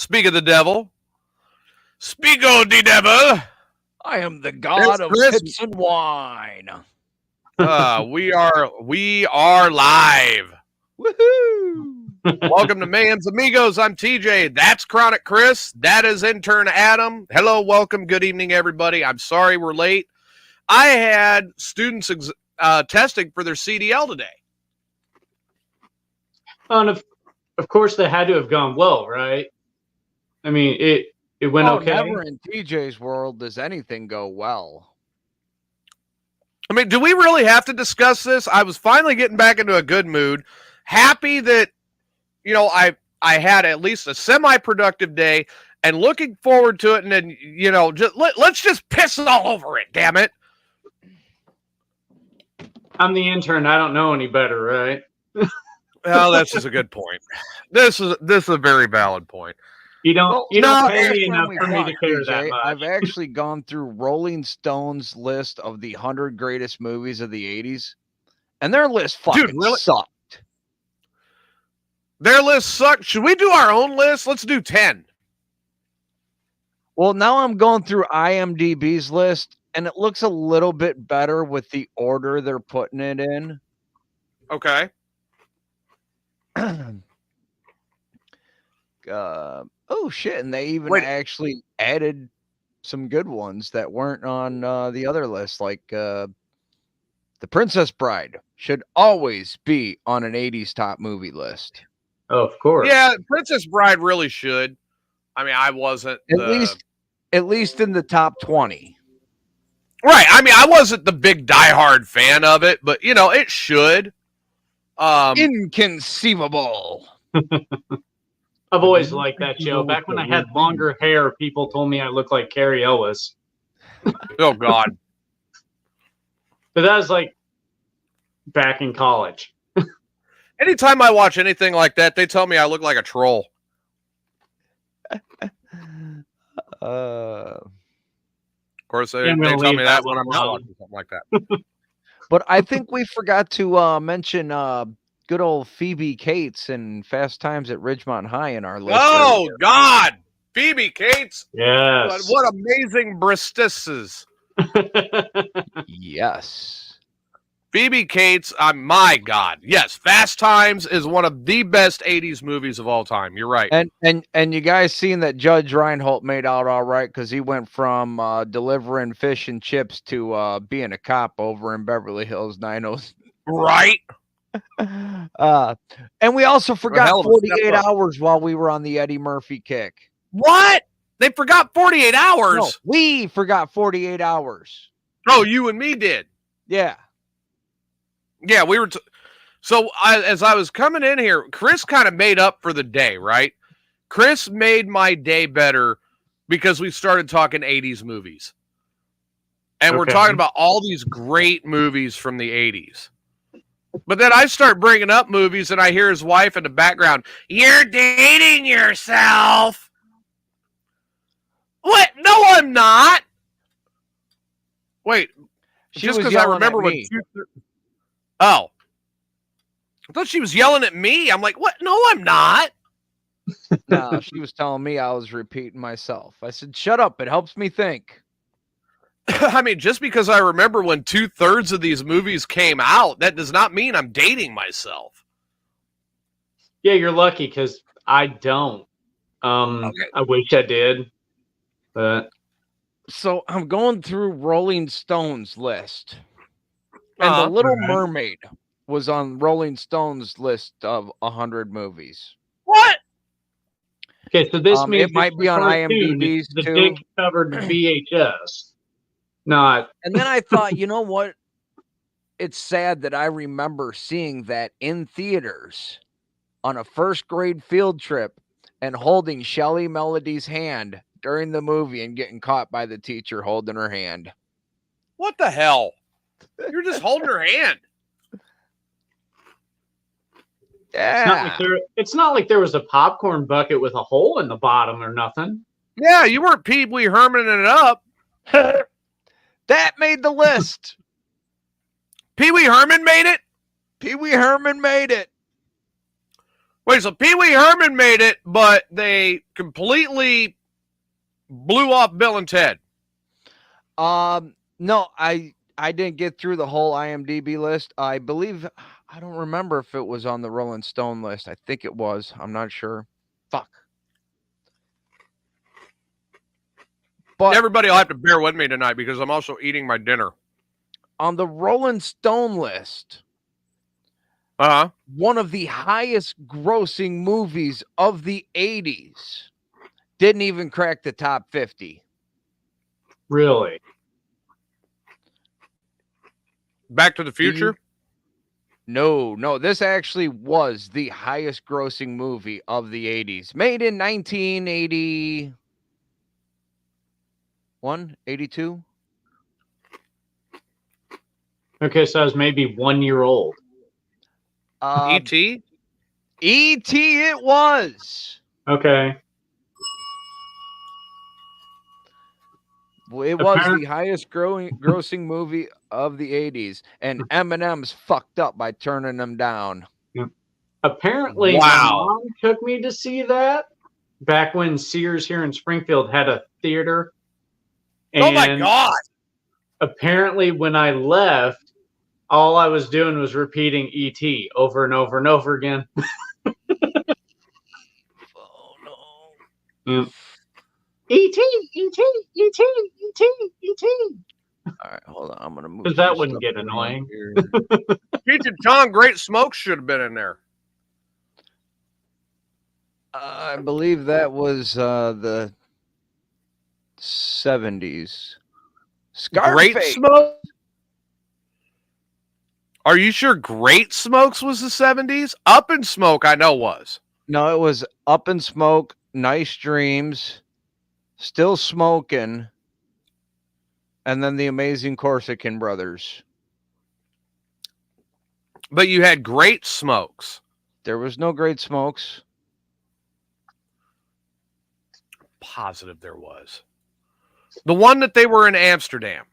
Speak of the devil. Speak of the devil. I am the god of pips and wine. We are live. Woohoo! Welcome to Mayhem's Amigos. I'm TJ. That's Chronic Chris. That is intern Adam. Hello, welcome. Good evening, everybody. I'm sorry we're late. I had students testing for their CDL today. And of course, they had to have gone well, right? I mean, it went okay. Never in TJ's world does anything go well. I mean, do we really have to discuss this? I was finally getting back into a good mood. Happy that, I had at least a semi-productive day and looking forward to it. And then, let's just piss all over it, damn it. I'm the intern. I don't know any better, right? Well, that's just a good point. This is a very valid point. You don't pay me enough for me to care that much. I've actually gone through Rolling Stone's list of the 100 greatest movies of the 80s, and their list fucking sucked. Their list sucked. Should we do our own list? Let's do 10. Well, now I'm going through IMDb's list, and it looks a little bit better with the order they're putting it in. Okay. Oh shit, and they even actually added some good ones that weren't on the other list, like The Princess Bride should always be on an 80s top movie list. Oh, of course. Yeah, Princess Bride really should. I mean, I wasn't at least in the top 20. Right. I mean, I wasn't the big diehard fan of it, but it should. Inconceivable. I've always liked that show. Back when I had longer hair, people told me I looked like Carrie Ellis. Oh, God. But that was like back in college. Anytime I watch anything like that, they tell me I look like a troll. Of course, they tell me that when I'm not watching something like that. But I think we forgot to mention good old Phoebe Cates and Fast Times at Ridgemont High in our list. Oh, God. Phoebe Cates. Yes. What amazing breastises. Yes. Phoebe Cates, my God. Yes, Fast Times is one of the best 80s movies of all time. You're right. And you guys seen that Judge Reinhold made out all right because he went from delivering fish and chips to being a cop over in Beverly Hills 902. Right. And we also forgot 48 hours while we were on the Eddie Murphy kick. What? They forgot 48 hours? No, we forgot 48 hours. Oh, you and me did. Yeah. Yeah, we were. As I was coming in here, Chris kind of made up for the day, right? Chris made my day better because we started talking 80s movies. And we're talking about all these great movies from the 80s. But then I start bringing up movies and I hear his wife in the background, "You're dating yourself." What? No, I'm not. Wait. She just was because I yelling remember at when. me. Oh. I thought she was yelling at me. I'm like, what? No, I'm not. No, she was telling me I was repeating myself. I said, shut up. It helps me think. I mean, just because I remember when 2/3 of these movies came out, that does not mean I'm dating myself. Yeah, you're lucky because I don't. I wish I did. But so I'm going through Rolling Stone's list. And The Little Mermaid was on Rolling Stone's list of 100 movies. What? Okay, so this means it might be on IMDb's the too. dick covered VHS. Not. And then I thought, you know what? It's sad that I remember seeing that in theaters on a first grade field trip and holding Shelley Melody's hand during the movie and getting caught by the teacher holding her hand. What the hell? You're just holding her hand. Yeah. It's not like there was a popcorn bucket with a hole in the bottom or nothing. Yeah, you weren't Pee Wee Hermaning it up. That made the list. Pee Wee Herman made it? Pee Wee Herman made it. Wait, so Pee Wee Herman made it, but they completely blew off Bill and Ted. No, I didn't get through the whole IMDb list. I believe I don't remember if it was on the Rolling Stone list. I think it was. I'm not sure. Fuck. But Everybody will have to bear with me tonight because I'm also eating my dinner. on the Rolling Stone list, one of the highest grossing movies of the 80s didn't even crack the top 50. Really? Back to the Future? No. This actually was the highest grossing movie of the 80s. Made in 1981, 82. Okay, so I was maybe 1 year old. E.T.? E.T. it was. Okay. It was the highest grossing movie of the 80s, and Eminem's fucked up by turning them down. Apparently, my mom took me to see that back when Sears here in Springfield had a theater. And oh my God. Apparently, when I left, all I was doing was repeating E.T. over and over and over again. Oh no. Yeah. E.T. E.T. E.T. E.T. E.T. All right, hold on. I'm gonna move. Because that wouldn't get annoying. Cheech and Chong, Great Smoke should have been in there. I believe that was the 70s. Scarface. Great Smoke? Are you sure Great Smokes was the 70s? Up in Smoke, I know was. No, it was Up in Smoke, Nice Dreams, Still Smoking, and then the Amazing Corsican Brothers. But you had Great Smokes. There was no Great Smokes. Positive there was. The one that they were in Amsterdam.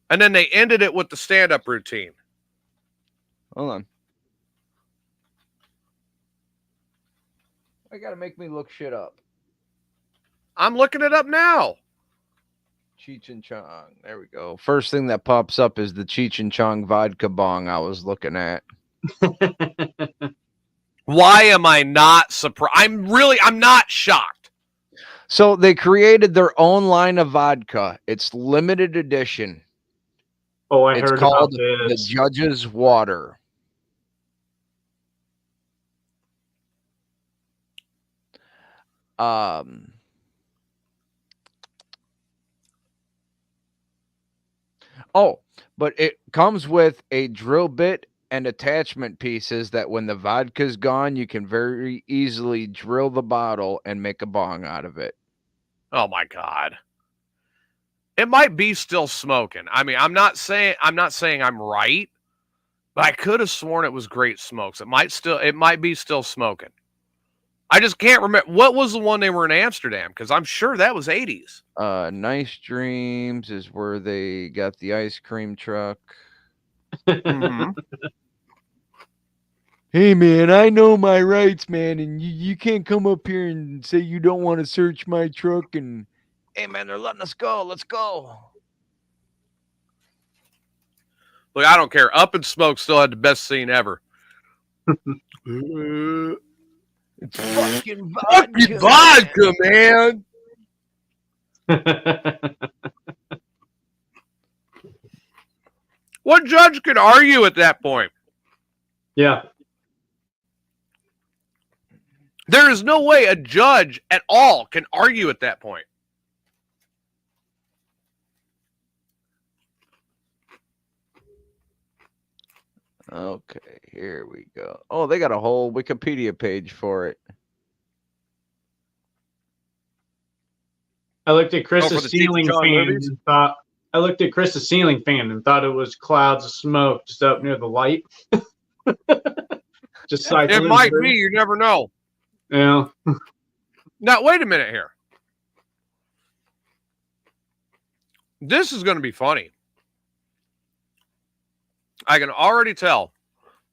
And then they ended it with the stand-up routine. Hold on. I gotta make me look shit up. I'm looking it up now. Cheech and Chong. There we go. First thing that pops up is the Cheech and Chong vodka bong I was looking at. Why am I not surprised? I'm not shocked. So they created their own line of vodka. It's limited edition. Oh, I It's heard called about this. the Judge's Water. Oh, but it comes with a drill bit and attachment pieces that when the vodka's gone, you can very easily drill the bottle and make a bong out of it. Oh my God. It might be still smoking. I mean, I'm not saying I'm right, but I could have sworn it was Great Smokes. It might be still smoking. I just can't remember. What was the one they were in Amsterdam? Because I'm sure that was 80s. Nice Dreams is where they got the ice cream truck. Mm-hmm. Hey, man, I know my rights, man, and you can't come up here and say you don't want to search my truck. And hey, man, they're letting us go. Let's go. Look, I don't care. Up in Smoke still had the best scene ever. It's fucking vodka, man. What judge could argue at that point? Yeah. There is no way a judge at all can argue at that point. Okay, here we go. Oh, they got a whole Wikipedia page for it. I looked at Chris's ceiling fan and thought it was clouds of smoke just up near the light. Just it might be. You never know. Yeah. Now, wait a minute here. This is going to be funny. I can already tell.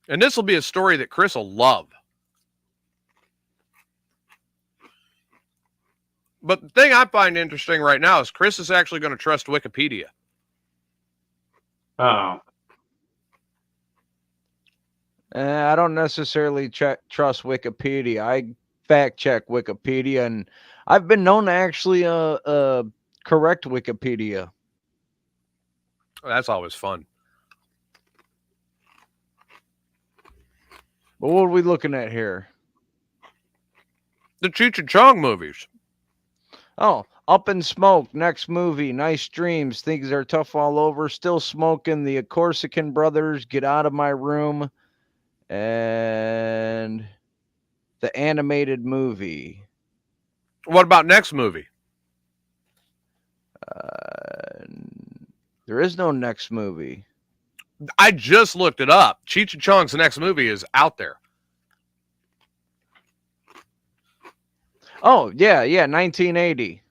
And this will be a story that Chris will love. But the thing I find interesting right now is Chris is actually going to trust Wikipedia. Oh. I don't necessarily trust Wikipedia. I fact check Wikipedia, and I've been known to actually correct Wikipedia. That's always fun. But what are we looking at here? The Cheech and Chong movies. Oh, Up in Smoke, next movie, Nice Dreams, Things Are Tough All Over, Still Smoking, The Corsican Brothers, Get Out of My Room, and the animated movie. What about next movie? There is no next movie. I just looked it up. Cheech and Chong's next movie is out there. Oh, yeah, 1980.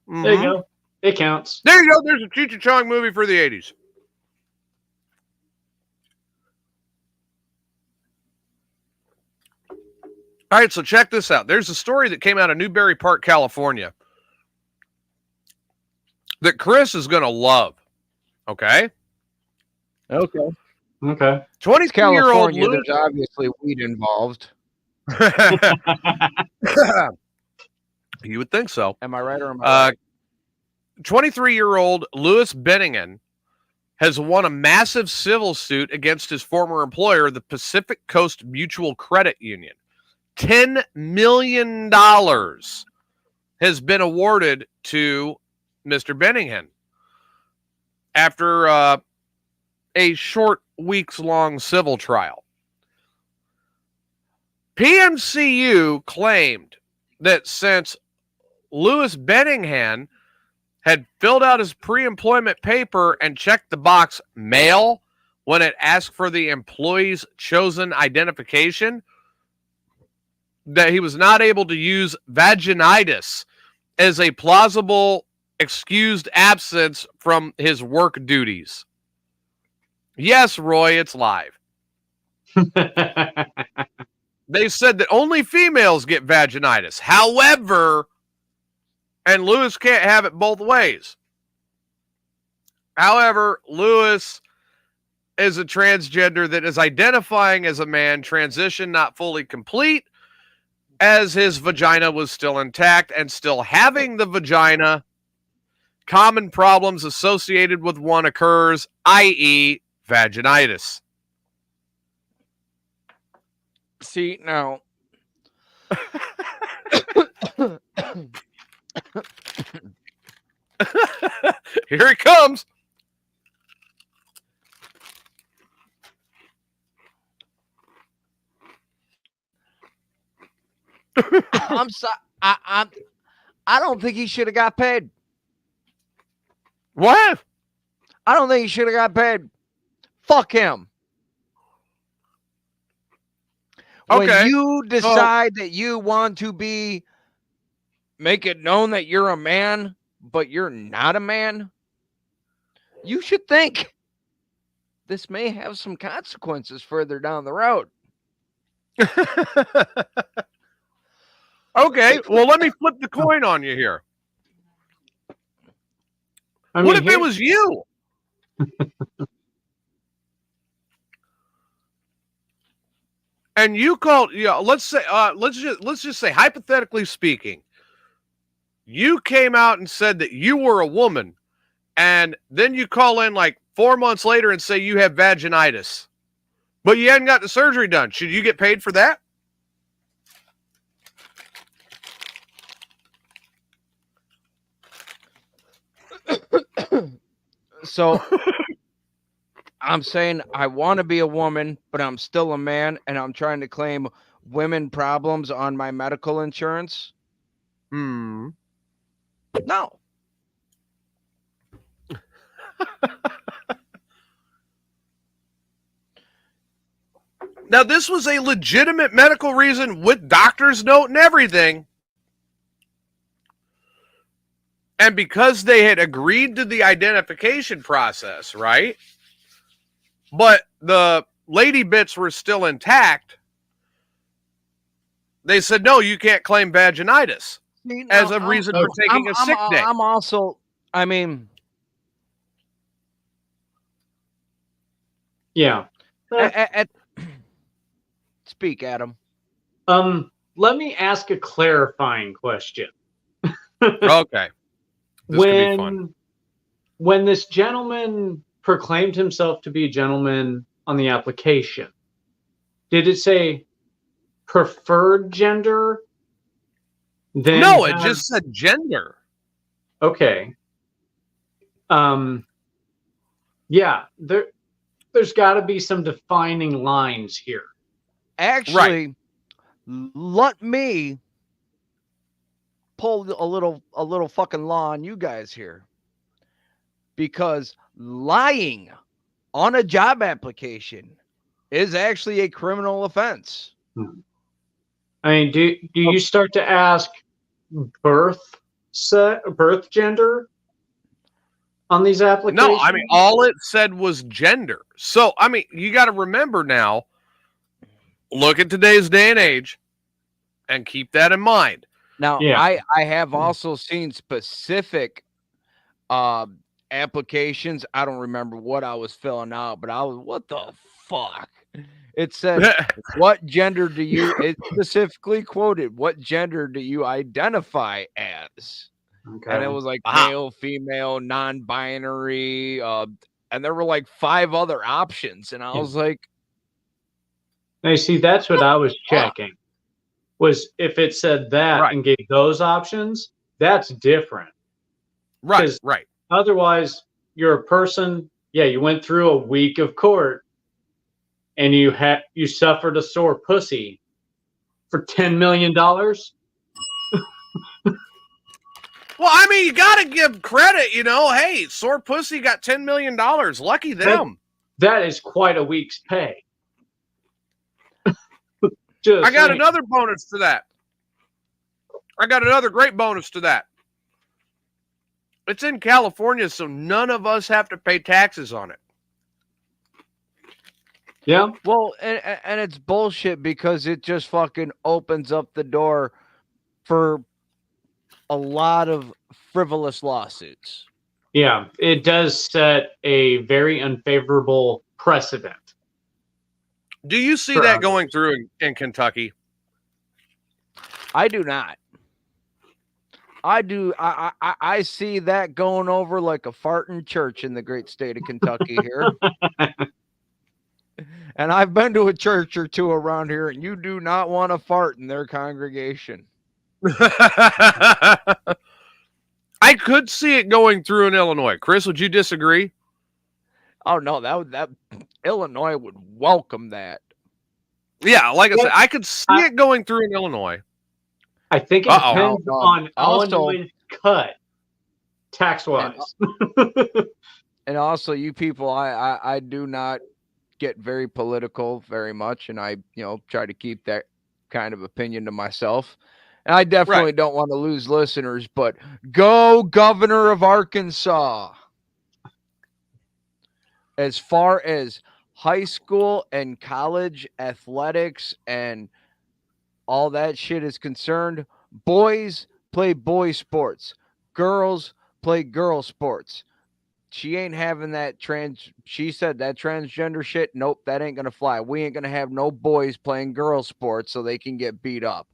Mm-hmm. There you go. It counts. There you go. There's a Cheech and Chong movie for the 80s. All right, so check this out. There's a story that came out of Newberry Park, California, that Chris is going to love. Okay? Okay. 23-year-old California, there's obviously weed involved. You would think so. Am I right or am I right? 23-year-old Louis Benningen has won a massive civil suit against his former employer, the Pacific Coast Mutual Credit Union. $10 million has been awarded to Mr. Benningen after a short weeks-long civil trial. PMCU claimed that since Louis Benningen had filled out his pre-employment paper and checked the box mail when it asked for the employee's chosen identification, that he was not able to use vaginitis as a plausible excused absence from his work duties. Yes, Roy, it's live. They said that only females get vaginitis. However, and Lewis can't have it both ways. However, Lewis is a transgender that is identifying as a man, transition not fully complete, as his vagina was still intact and still having the vagina. Common problems associated with one occurs, i.e., vaginitis. See, now. Here it comes. I'm sorry. I don't think he should have got paid. What? I don't think he should have got paid. Fuck him. Okay. When you decide that you want to make it known that you're a man, but you're not a man, you should think this may have some consequences further down the road. Okay, well, let me flip the coin on you here. What if it was you? And you called, let's just say, hypothetically speaking, you came out and said that you were a woman, and then you call in like 4 months later and say you have vaginitis, but you hadn't got the surgery done. Should you get paid for that? So I'm saying I want to be a woman, but I'm still a man, and I'm trying to claim women problems on my medical insurance. No. Now, this was a legitimate medical reason with doctor's note and everything. And because they had agreed to the identification process, right? but the lady bits were still intact. They said, no, you can't claim vaginitis as a reason for taking a sick day. I'm also, I mean, yeah. Speak, Adam. Let me ask a clarifying question. Okay. This could be fun. When this gentleman proclaimed himself to be a gentleman on the application, did it say preferred gender? Then No, it just said gender. Okay. Yeah, there's got to be some defining lines here. Actually, let me pull a little fucking law on you guys here, because lying on a job application is actually a criminal offense. I mean, do you start to ask birth gender on these applications? No, I mean, all it said was gender. So, I mean, you got to remember now, look at today's day and age and keep that in mind. Now, I have also seen specific applications. I don't remember what I was filling out, but I was, what the fuck? It said, what gender do you, it specifically quoted, what gender do you identify as? Okay. And it was like male, female, non-binary, and there were like 5 other options. And I was like, now, see, that's what I was checking. Was if it said that and gave those options, that's different. Right. Otherwise, you're a person, you went through a week of court and you suffered a sore pussy for $10 million. Well, I mean, you got to give credit, you know. Hey, sore pussy got $10 million. Lucky them. That is quite a week's pay. I got another bonus to that. I got another great bonus to that. It's in California, so none of us have to pay taxes on it. Yeah. Well, and it's bullshit because it just fucking opens up the door for a lot of frivolous lawsuits. Yeah, it does set a very unfavorable precedent. Do you see that going through in Kentucky? I do not. I do. I see that going over like a fart in church in the great state of Kentucky here. And I've been to a church or two around here, and you do not want to fart in their congregation. I could see it going through in Illinois. Chris, would you disagree? Oh no, that Illinois would welcome that. Yeah, like I said, I could see it going through in Illinois. I think it depends on Illinois' cut, tax-wise. And also, you people, I do not get very political very much, and I try to keep that kind of opinion to myself. And I definitely don't want to lose listeners, but go Governor of Arkansas. As far as high school and college athletics and all that shit is concerned, boys play boy sports. Girls play girl sports. She ain't having that she said that transgender shit. Nope, that ain't going to fly. We ain't going to have no boys playing girl sports so they can get beat up.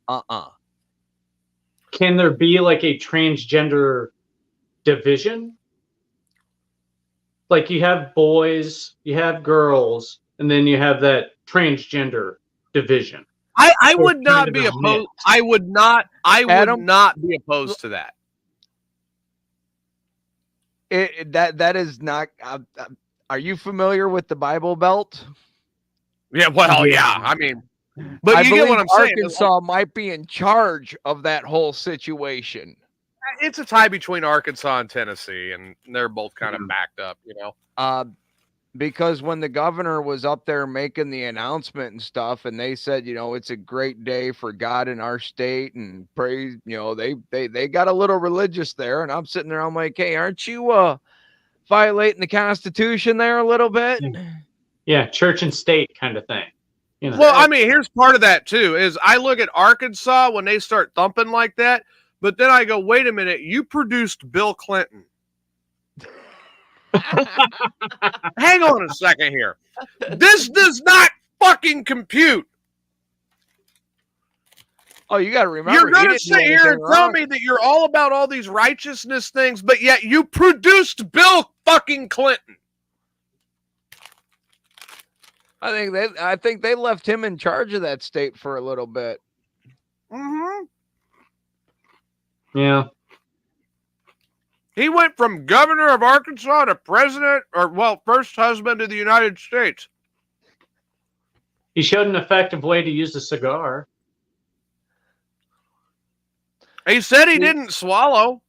Can there be like a transgender division? Like you have boys, you have girls, and then you have that transgender division. I would not be opposed. I would not be opposed to that. That is not. Are you familiar with the Bible Belt? Yeah. Well, yeah. I mean, but you get what I'm saying. Arkansas might be in charge of that whole situation. It's a tie between Arkansas and Tennessee, and they're both kind of backed up, because when the governor was up there making the announcement and stuff, and they said, it's a great day for God in our state and praise, they got a little religious there, and I'm sitting there, I'm like, hey, aren't you violating the Constitution there a little bit? Yeah, church and state kind of thing. You know. Well, I mean, here's part of that too, is I look at Arkansas when they start thumping like that, but then I go, wait a minute, you produced Bill Clinton. Hang on a second here. This does not fucking compute. Oh, you got to remember. You're going to sit here and tell me that you're all about all these righteousness things, but yet you produced Bill fucking Clinton. I think they left him in charge of that state for a little bit. Mm-hmm. Yeah. He went from governor of Arkansas to president, or, well, first husband of the United States. He showed an effective way to use a cigar. He said he didn't swallow.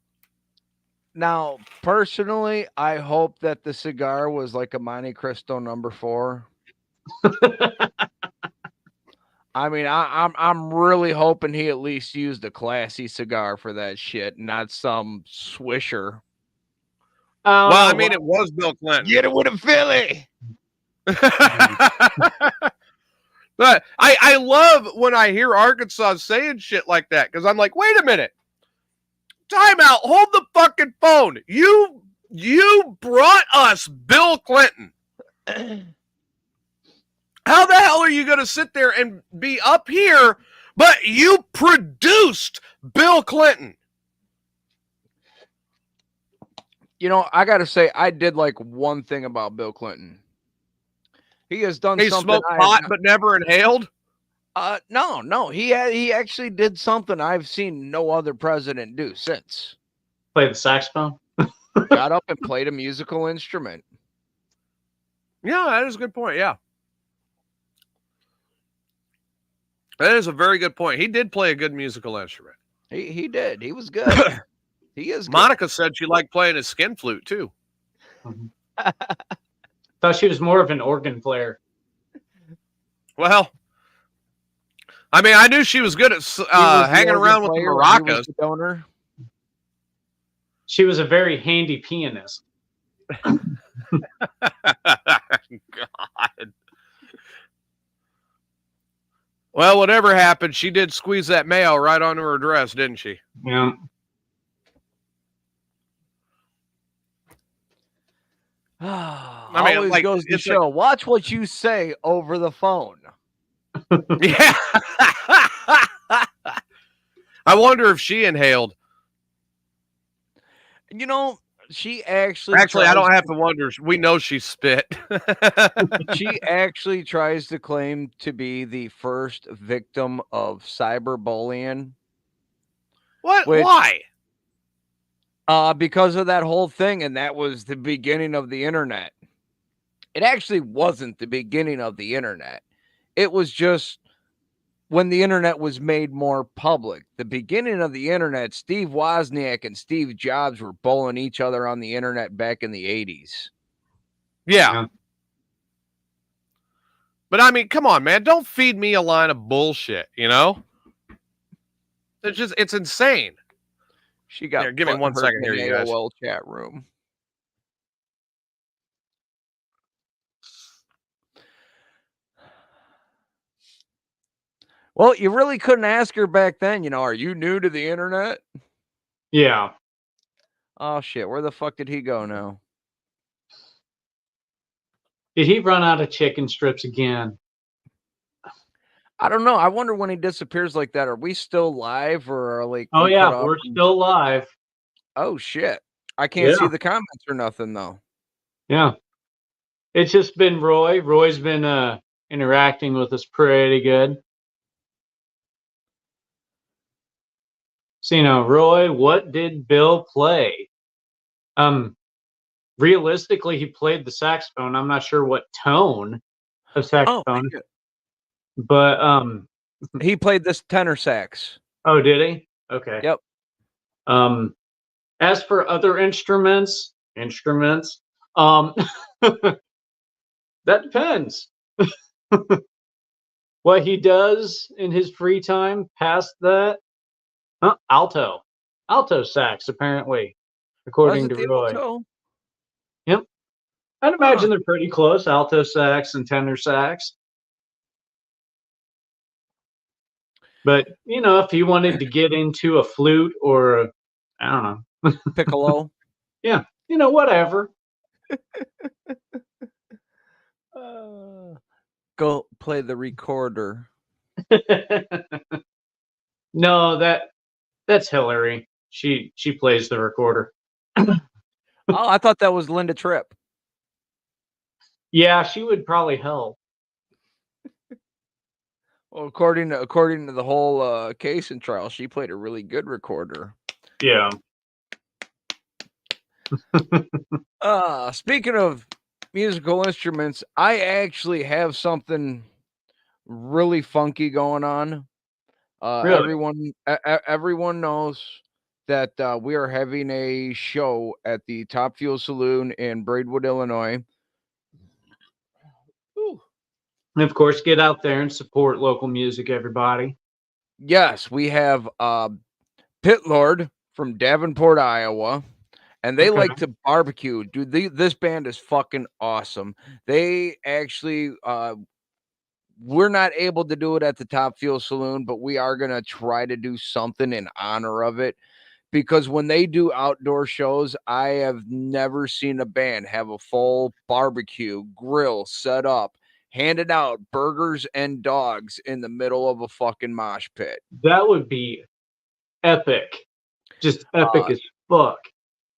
Now, personally, I hope that the cigar was like a Monte Cristo number 4. I mean, I'm really hoping he at least used a classy cigar for that shit, not some swisher. Well, I mean, it was Bill Clinton. Get it with a Philly. But I love when I hear Arkansas saying shit like that, because I'm like, wait a minute. Time out. Hold the fucking phone. You brought us Bill Clinton. How the hell are you going to sit there and be up here, but you produced Bill Clinton? You know, I got to say, I did like one thing about Bill Clinton. He has done something. He smoked pot but never inhaled? No. He actually did something I've seen no other president do since. Play the saxophone? Got up and played a musical instrument. Yeah, that is a good point, yeah. That is a very good point. He did play a good musical instrument. He did. He was good. He is good. Monica said she liked playing his skin flute, too. Mm-hmm. Thought she was more of an organ player. Well, I mean, I knew she was good at hanging around with the maracas. Donor. She was a very handy pianist. God. Well, whatever happened, she did squeeze that mayo right onto her dress, didn't she? Yeah. I mean, always like, goes to show. Watch what you say over the phone. Yeah. I wonder if she inhaled. You know, she actually I don't have to wonder. We know she spit. She actually tries to claim to be the first victim of cyberbullying. What? Why? Because of that whole thing, and that was the beginning of the internet. It actually wasn't the beginning of the internet. It was just when the internet was made more public. The beginning of the internet, Steve Wozniak and Steve Jobs were bullying each other on the internet back in the 80s. Yeah. But I mean, come on, man. Don't feed me a line of bullshit, you know? It's insane. She got. Here, give me 1 second here, you guys. AOL chat room. Well, you really couldn't ask her back then, you know, are you new to the internet? Yeah. Oh, shit. Where the fuck did he go now? Did he run out of chicken strips again? I don't know. I wonder when he disappears like that. Are we still live or are like? Oh, yeah. We're still live. Oh, shit. I can't see the comments or nothing, though. Yeah. It's just been Roy. Roy's been interacting with us pretty good. So, you know, Roy, what did Bill play? Realistically, he played the saxophone. I'm not sure what tone of saxophone. But he played this tenor sax. Oh, did he? Okay. Yep. As for other instruments, that depends. What he does in his free time past that. Alto sax, apparently, according to Roy. Alto? Yep. I'd imagine they're pretty close, alto sax and tenor sax. But, if you wanted to get into a flute or, I don't know. Piccolo. Yeah, whatever. Go play the recorder. No, that's Hillary. She plays the recorder. Oh, I thought that was Linda Tripp. Yeah, she would probably help. Well, according to the whole case and trial, she played a really good recorder. Yeah. Speaking of musical instruments, I actually have something really funky going on. Really? Everyone knows that we are having a show at the Top Fuel Saloon in Braidwood, Illinois. Ooh. And of course, get out there and support local music, everybody. Yes, we have Pit Lord from Davenport, Iowa, and they like to barbecue. Dude, this band is fucking awesome. They actually we're not able to do it at the Top Fuel Saloon, but we are going to try to do something in honor of it, because when they do outdoor shows, I have never seen a band have a full barbecue grill set up, handed out burgers and dogs in the middle of a fucking mosh pit. That would be epic. Just epic as fuck.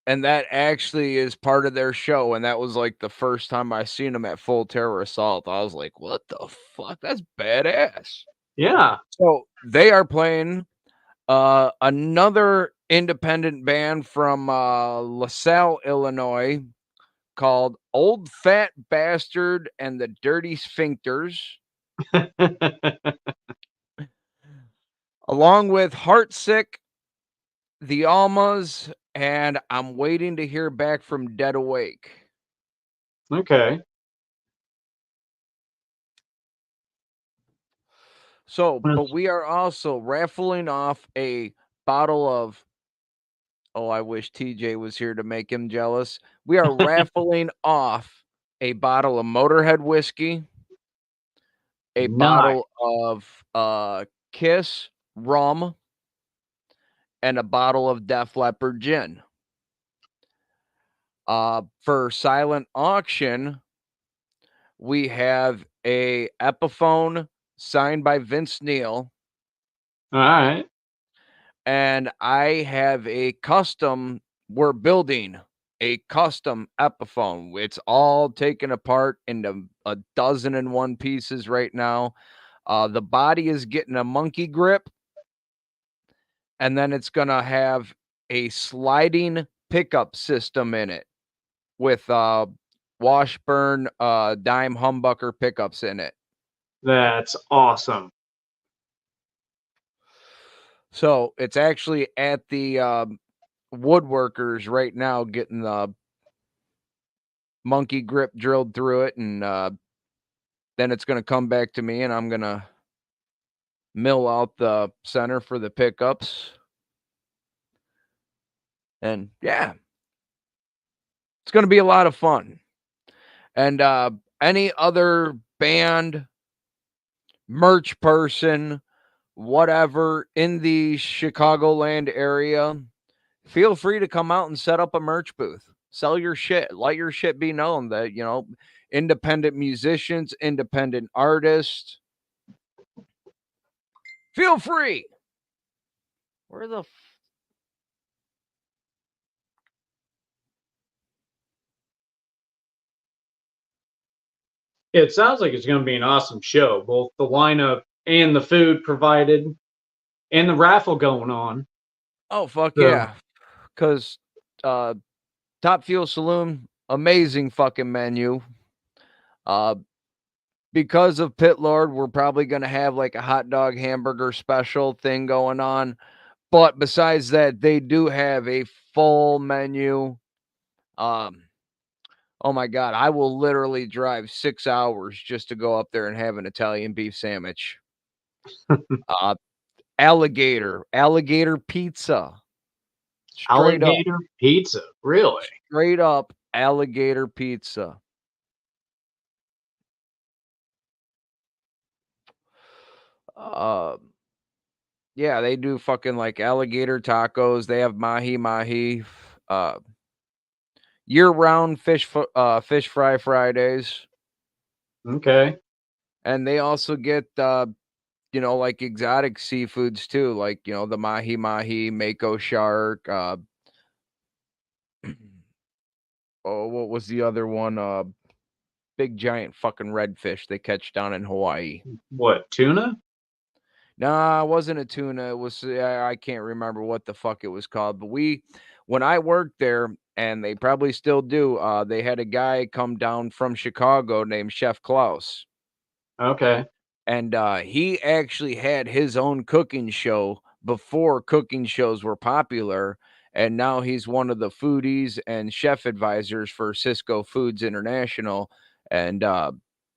And that actually is part of their show. And that was like the first time I seen them at Full Terror Assault. I was like, what the fuck? That's badass. Yeah. So they are playing another independent band from LaSalle, Illinois, called Old Fat Bastard and the Dirty Sphincters, along with Heartsick, the Almas, and I'm waiting to hear back from Dead Awake. Okay. So, but we are also raffling off a bottle of, oh, I wish TJ was here to make him jealous. We are raffling off a bottle of Motorhead whiskey, a bottle of Kiss rum, and a bottle of Def Leppard gin. For silent auction, we have a Epiphone signed by Vince Neil. All right. And I have we're building a custom Epiphone. It's all taken apart into a 1,001 pieces right now. The body is getting a monkey grip, and then it's going to have a sliding pickup system in it with Washburn dime humbucker pickups in it. That's awesome. So it's actually at the woodworkers right now, getting the monkey grip drilled through it, and then it's going to come back to me, and I'm going to mill out the center for the pickups. And yeah, it's going to be a lot of fun. And any other band, merch person, whatever in the Chicagoland area, feel free to come out and set up a merch booth. Sell your shit. Let your shit be known that, independent musicians, independent artists. Feel free. Where the It sounds like it's going to be an awesome show, both the lineup and the food provided and the raffle going on. Oh, fuck yeah. Because Top Fuel Saloon, amazing fucking menu. Because of Pit Lord, we're probably going to have like a hot dog hamburger special thing going on. But besides that, they do have a full menu. Oh my God, I will literally drive 6 hours just to go up there and have an Italian beef sandwich. Alligator pizza. Alligator pizza, really? Straight up alligator pizza. Yeah, they do fucking like alligator tacos. They have mahi, year-round fish fry Fridays. Okay. And they also get like exotic seafoods too, like the mahi, mako shark, oh, what was the other one? Big giant fucking redfish they catch down in Hawaii. What, tuna? Nah, it wasn't a tuna. It was I can't remember what the fuck it was called. But when I worked there, and they probably still do, they had a guy come down from Chicago named Chef Klaus. Okay. And he actually had his own cooking show before cooking shows were popular. And now he's one of the foodies and chef advisors for Cisco Foods International. And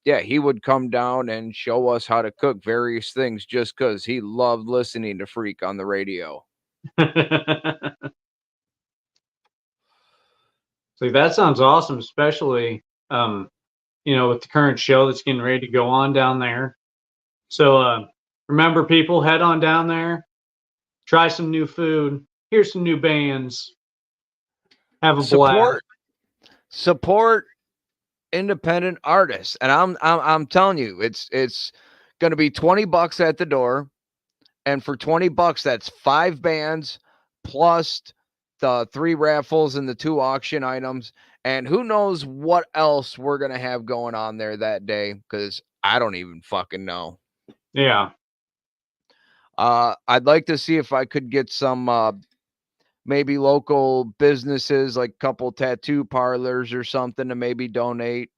yeah, he would come down and show us how to cook various things just because he loved listening to Freak on the radio. So that sounds awesome, especially with the current show that's getting ready to go on down there. So remember, people, head on down there, try some new food, hear some new bands, have a blast. Support independent artists, and I'm telling you, it's going to be $20 at the door, and for $20, that's 5 bands plus the 3 raffles and the 2 auction items, and who knows what else we're going to have going on there that day, because I don't even fucking know. Yeah. I'd like to see if I could get some maybe local businesses, like a couple tattoo parlors or something, to maybe donate.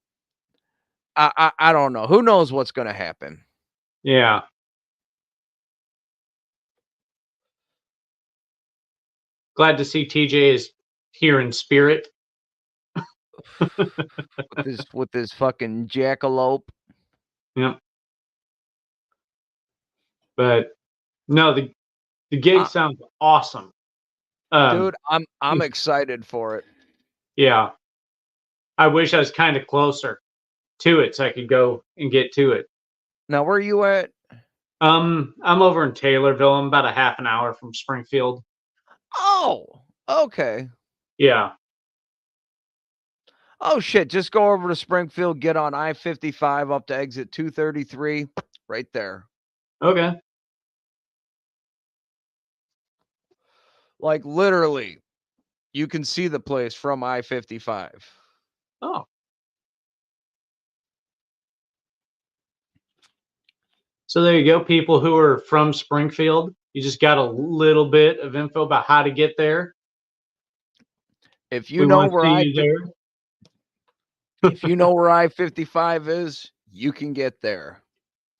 I don't know. Who knows what's going to happen? Yeah. Glad to see TJ is here in spirit. with this fucking jackalope. Yep. But no, the gig sounds awesome. Dude, I'm excited for it. Yeah. I wish I was kind of closer to it so I could go and get to it. Now, where are you at? I'm over in Taylorville. I'm about a half an hour from Springfield. Oh, okay. Yeah. Oh shit, just go over to Springfield, get on I-55 up to exit 233, right there. Okay. Like literally, you can see the place from I-55. Oh. So there you go, people who are from Springfield. You just got a little bit of info about how to get there. If you know where if you know where I-55 is, you can get there.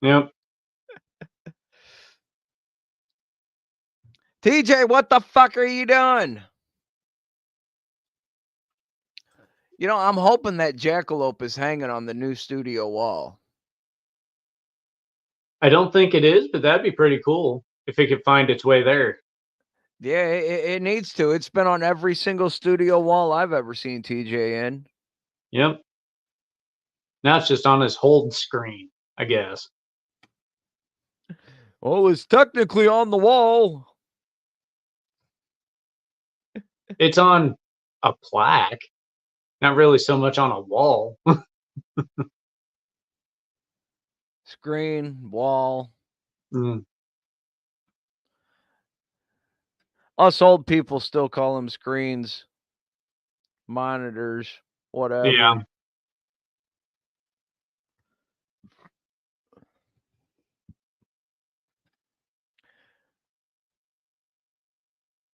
Yep. TJ, what the fuck are you doing? I'm hoping that jackalope is hanging on the new studio wall. I don't think it is, but that'd be pretty cool if it could find its way there. Yeah, it needs to. It's been on every single studio wall I've ever seen TJ in. Yep. Now it's just on his hold screen, I guess. Oh, it's technically on the wall. It's on a plaque, not really so much on a wall. Screen, wall. Mm. Us old people still call them screens, monitors, whatever. Yeah.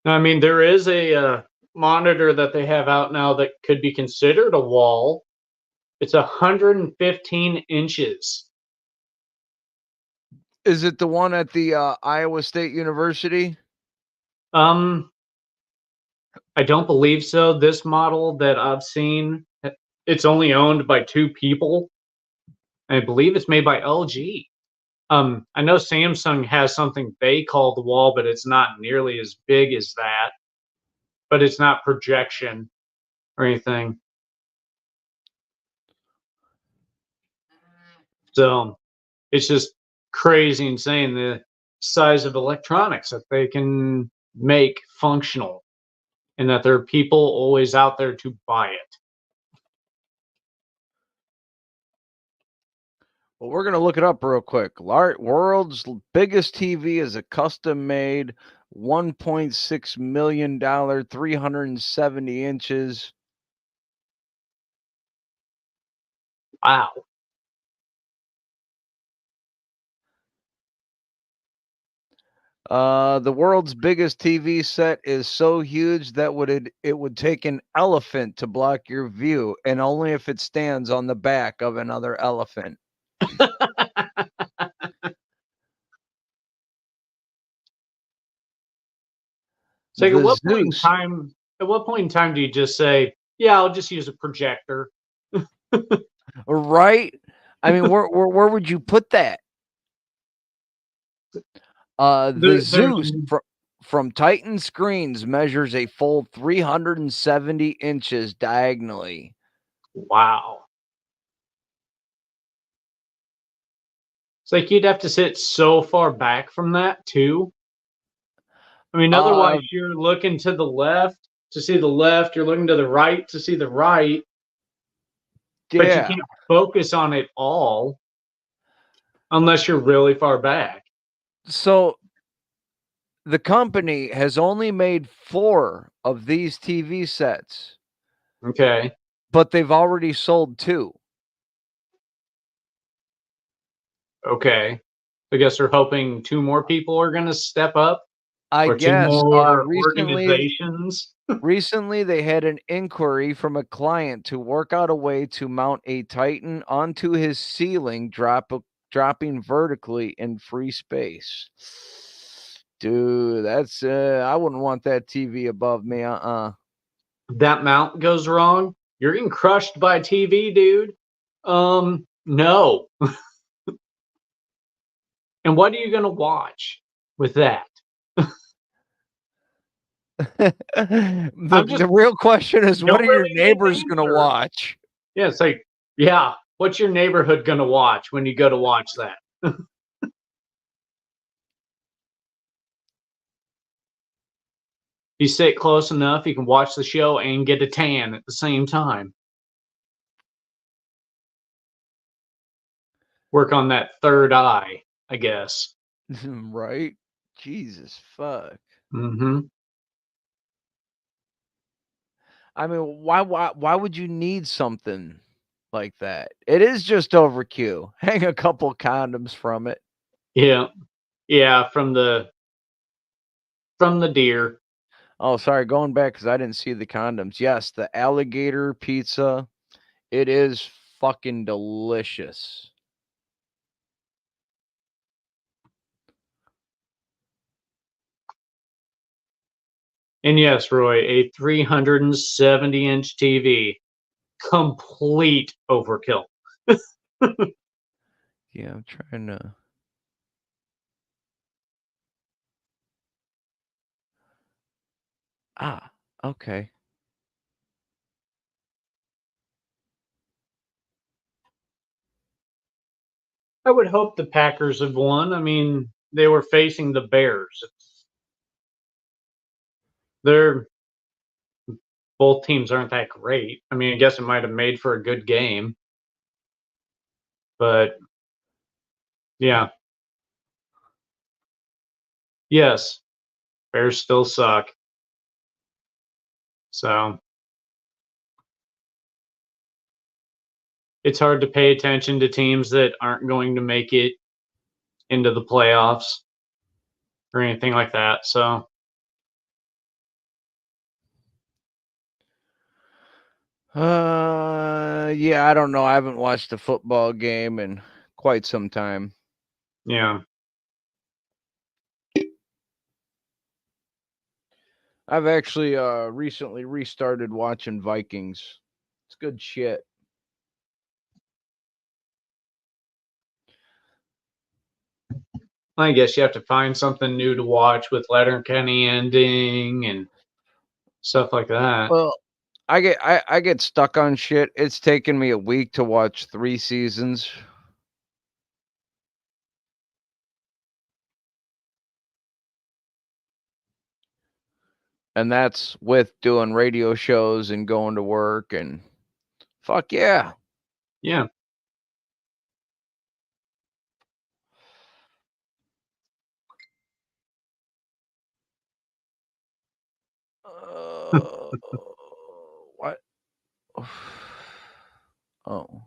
I mean, there is a monitor that they have out now that could be considered a wall. It's 115 inches. Is it the one at the Iowa State University? I don't believe so. This model that I've seen, it's only owned by 2 people. I believe it's made by LG. I know Samsung has something they call the wall, but it's not nearly as big as that. But it's not projection or anything. So it's just crazy insane the size of electronics that they can make functional, and that there are people always out there to buy it. Well, we're going to look it up real quick. World's biggest TV is a custom-made $1.6 million, 370 inches. Wow. The world's biggest TV set is so huge that it would take an elephant to block your view, and only if it stands on the back of another elephant. So like, The at what point in Zeus. time? At what point in time do you just say, "Yeah, I'll just use a projector"? Right? I mean, where would you put that? The There's Zeus from Titan Screens measures a full 370 inches diagonally. wow. It's like you'd have to sit so far back from that too. I mean, otherwise you're looking to the left to see the left. You're looking to the right to see the right. But you Yeah. can't focus on it all unless you're really far back. So the company has only made 4 of these TV sets, Okay. but they've already sold 2. Okay. I guess they're hoping 2 more people are going to step up, I or 2 guess more recently organizations. Recently, they had an inquiry from a client to work out a way to mount a Titan onto his ceiling, dropping vertically in free space. Dude, that's I wouldn't want that TV above me. That mount goes wrong, you're getting crushed by TV, dude. No. And what are you going to watch with that? The real question is, what are your neighbors going to watch? Yeah, it's like, yeah, what's your neighborhood going to watch when you go to watch that? You sit close enough, you can watch the show and get a tan at the same time. Work on that third eye, I guess. Right? Jesus fuck. Mm-hmm. I mean, why would you need something like that? It is just overkill. Hang a couple condoms from it. Yeah. Yeah, from the deer. Oh, sorry, going back because I didn't see the condoms. Yes, the alligator pizza. It is fucking delicious. And yes, Roy, a 370-inch TV. Complete overkill. Yeah, I'm trying to. Okay. I would hope the Packers have won. I mean, they were facing the Bears. They're both teams aren't that great. I mean, I guess it might have made for a good game. But yeah. Yes. Bears still suck. So it's hard to pay attention to teams that aren't going to make it into the playoffs or anything like that. So Yeah, I don't know. I haven't watched a football game in quite some time. yeah. I've actually recently restarted watching Vikings. It's good shit. I guess you have to find something new to watch with Letterkenny ending and stuff like that. Well, I get stuck on shit. It's taken me a week to watch 3 seasons. And that's with doing radio shows and going to work and fuck yeah. Yeah. What? Oh.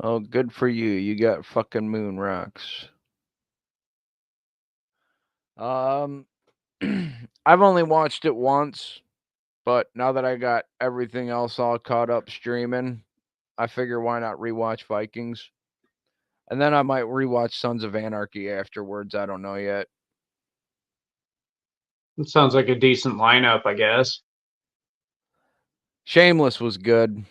Oh, good for you. You got fucking moon rocks. I've only watched it once, but now that I got everything else all caught up streaming, I figure why not rewatch Vikings? And then I might rewatch Sons of Anarchy afterwards. I don't know yet. It sounds like a decent lineup, I guess. Shameless was good.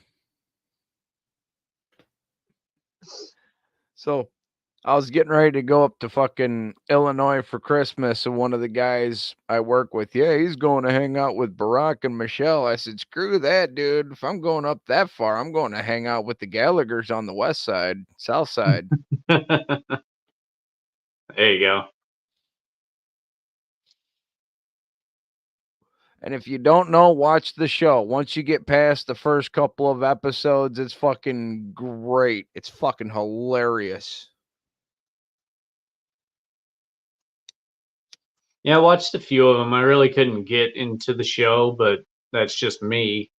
So I was getting ready to go up to fucking Illinois for Christmas, and one of the guys I work with, yeah, he's going to hang out with Barack and Michelle. I said, screw that, dude. If I'm going up that far, I'm going to hang out with the Gallaghers on the west side, south side. There you go. And if you don't know, watch the show. Once you get past the first couple of episodes, it's fucking great. It's fucking hilarious. Yeah, I watched a few of them. I really couldn't get into the show, but that's just me.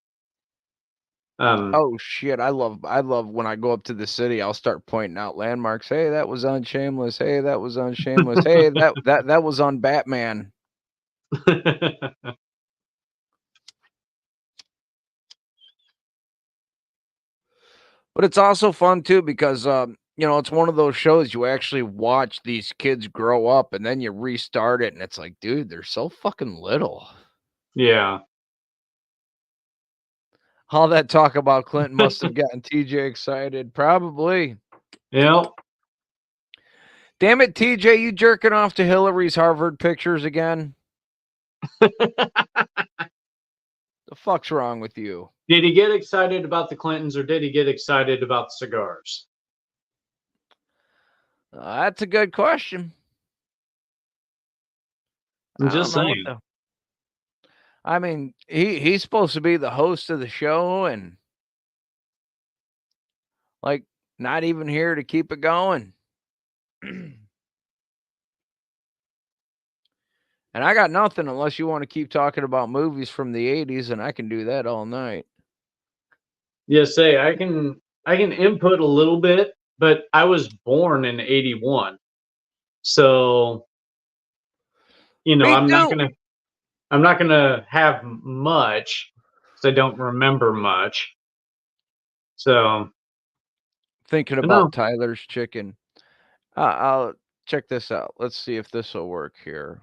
Oh shit, I love when I go up to the city, I'll start pointing out landmarks. Hey, that was on Shameless. Hey, that was on Shameless. Hey, that was on Batman. But it's also fun too because it's one of those shows you actually watch these kids grow up and then you restart it and it's like, dude, they're so fucking little. Yeah. All that talk about Clinton must have gotten TJ excited. Probably. Yep. Damn it, TJ, you jerking off to Hillary's Harvard pictures again? The fuck's wrong with you? Did he get excited about the Clintons or did he get excited about the cigars? That's a good question. I'm just saying. I mean, he's supposed to be the host of the show and like not even here to keep it going. And I got nothing unless you want to keep talking about movies from the 80s, and I can do that all night. Yes, say I can input a little bit, but I was born in 81. So, I'm not gonna have much because I don't remember much. So thinking about Tyler's chicken. I'll check this out. Let's see if this will work here.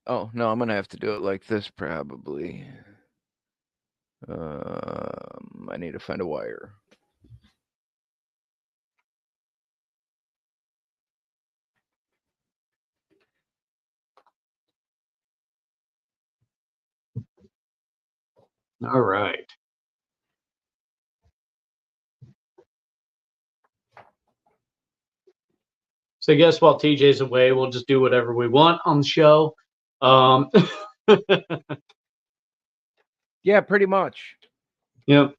Oh, no, I'm going to have to do it like this probably. I need to find a wire. All right. So I guess while TJ's away, we'll just do whatever we want on the show. Yeah, pretty much. Yep.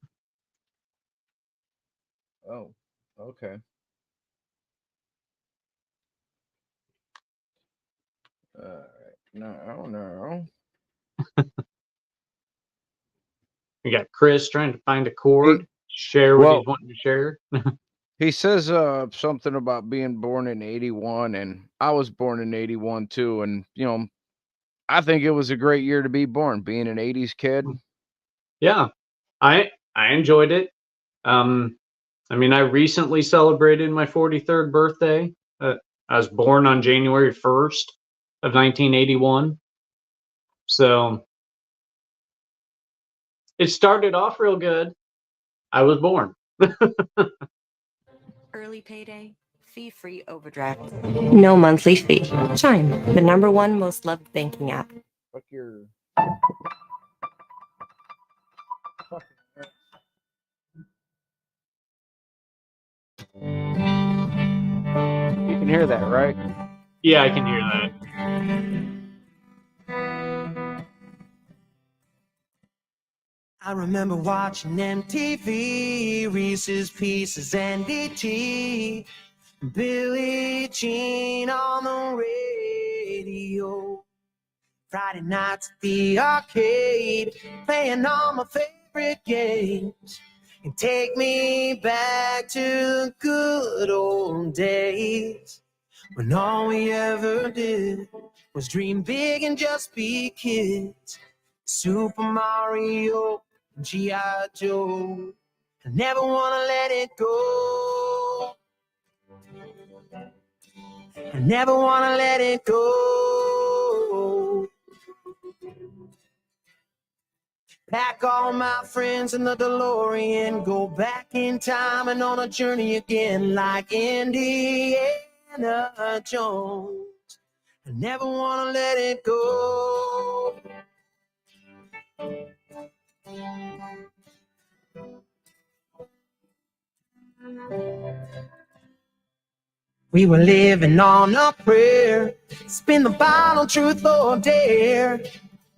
Oh, okay. All right. No. We got Chris trying to find a chord, share what he's wanting to share. He says something about being born in 81, and I was born in 81 too. And, I think it was a great year to be born, being an 80s kid. Yeah, I enjoyed it. I mean, I recently celebrated my 43rd birthday. I was born on January 1st of 1981. So it started off real good. I was born. Early payday, fee-free overdraft, no monthly fee. Chime, the #1 most loved banking app. Fuck your You can hear that, right? Yeah, I can hear that. I remember watching MTV, Reese's Pieces, and E.T. Billie Jean on the radio. Friday nights at the arcade, playing all my favorite games. And take me back to the good old days, when all we ever did was dream big and just be kids. Super Mario, G.I. Joe, I never want to let it go. I never want to let it go. Pack all my friends in the DeLorean, go back in time and on a journey again like Indiana Jones. I never want to let it go. We were living on a prayer, spin the bottle, truth or dare.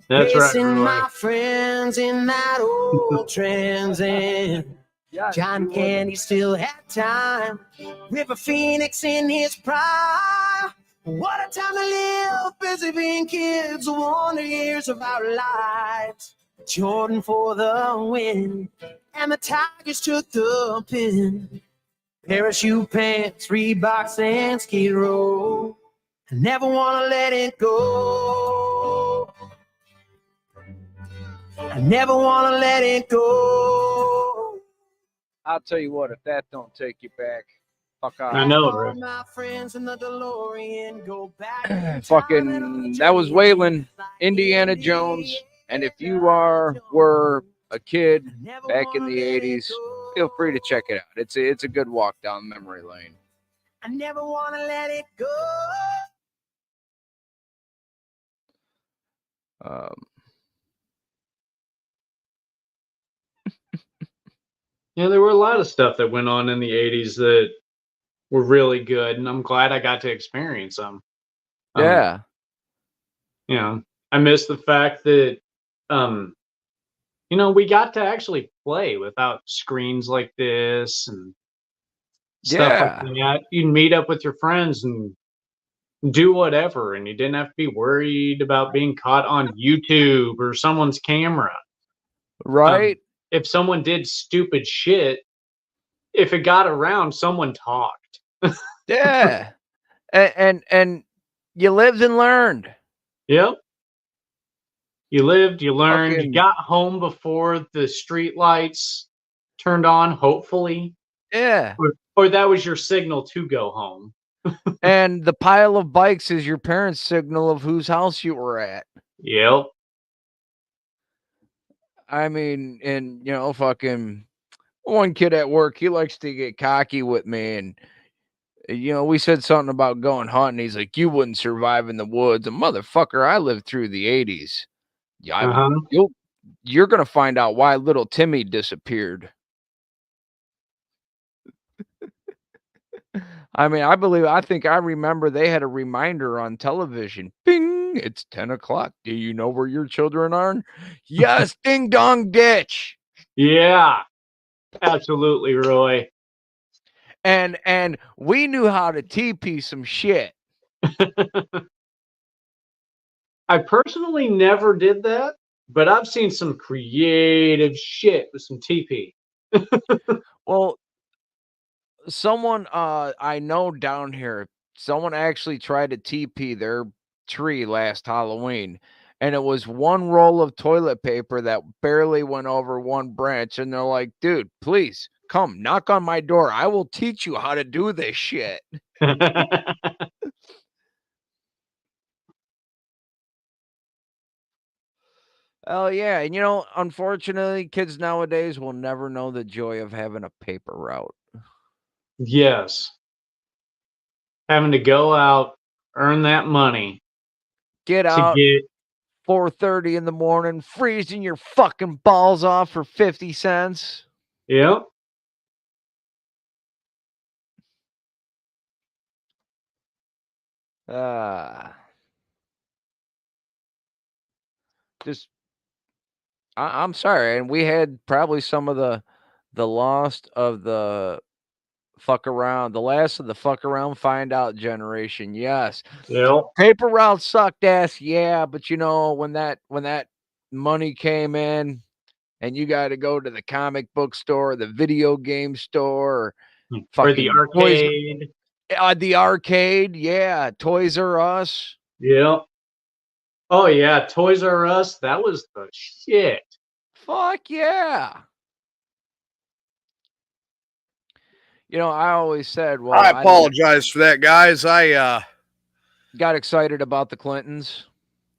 That's right, Racing Roy. my friends in that old Trans Am. John Candy still had time. River Phoenix in his prime. What a time to live, busy being kids, the wonder years of our lives. Jordan for the win, and the Tigers took the pin. Parachute pants, Reeboks, and Skid Row. I never want to let it go. I never want to let it go. I'll tell you what, if that don't take you back, fuck off. I know, All right? my friends in the DeLorean go back in time Fucking, and on a that was journey Waylon, like Indiana Jones. And if you were a kid Never back in wanna the let it 80s, go. feel free to check it out. It's a good walk down memory lane. I never want to let it go. Yeah, there were a lot of stuff that went on in the 80s that were really good, and I'm glad I got to experience them. Yeah. You know, I miss the fact that, we got to actually play without screens like this and stuff like that. You'd meet up with your friends and do whatever, and you didn't have to be worried about being caught on YouTube or someone's camera. Right? If someone did stupid shit, if it got around, someone talked. Yeah. And you lived and learned. Yep. You lived, you learned, you Fucking, got home before the street lights turned on, hopefully. yeah. Or that was your signal to go home. And the pile of bikes is your parents' signal of whose house you were at. Yep. I mean, and fucking one kid at work, he likes to get cocky with me, and we said something about going hunting. He's like, "You wouldn't survive in the woods." And motherfucker, I lived through the 80s. Yeah, Uh-huh. you're gonna find out why little Timmy disappeared. I mean, I think I remember they had a reminder on television. Bing, it's 10 o'clock. Do you know where your children are? Yes, ding dong ditch. Yeah. Absolutely, Roy. And we knew how to TP some shit. I personally never did that, but I've seen some creative shit with some TP. Well, someone I know down here, someone actually tried to TP their tree last Halloween, and it was one roll of toilet paper that barely went over one branch, and they're like, "Dude, please come knock on my door. I will teach you how to do this shit." Oh yeah, and unfortunately, kids nowadays will never know the joy of having a paper route. Yes. Having to go out, earn that money Get to out get 4:30 in the morning, freezing your fucking balls off for 50 cents. Yep. Just I'm sorry, and we had probably some of the lost of the fuck around, the last of the fuck around find out generation. Yes. Yep. Paper route sucked ass, yeah, but you know, when that money came in and you got to go to the comic book store, the video game store, Or fucking the Toys, arcade. the arcade, yeah, Toys R Us. Yep. Oh yeah, Toys R Us. That was the shit. Fuck yeah. You know, I always said, well, I apologize for that, guys. I got excited about the Clintons.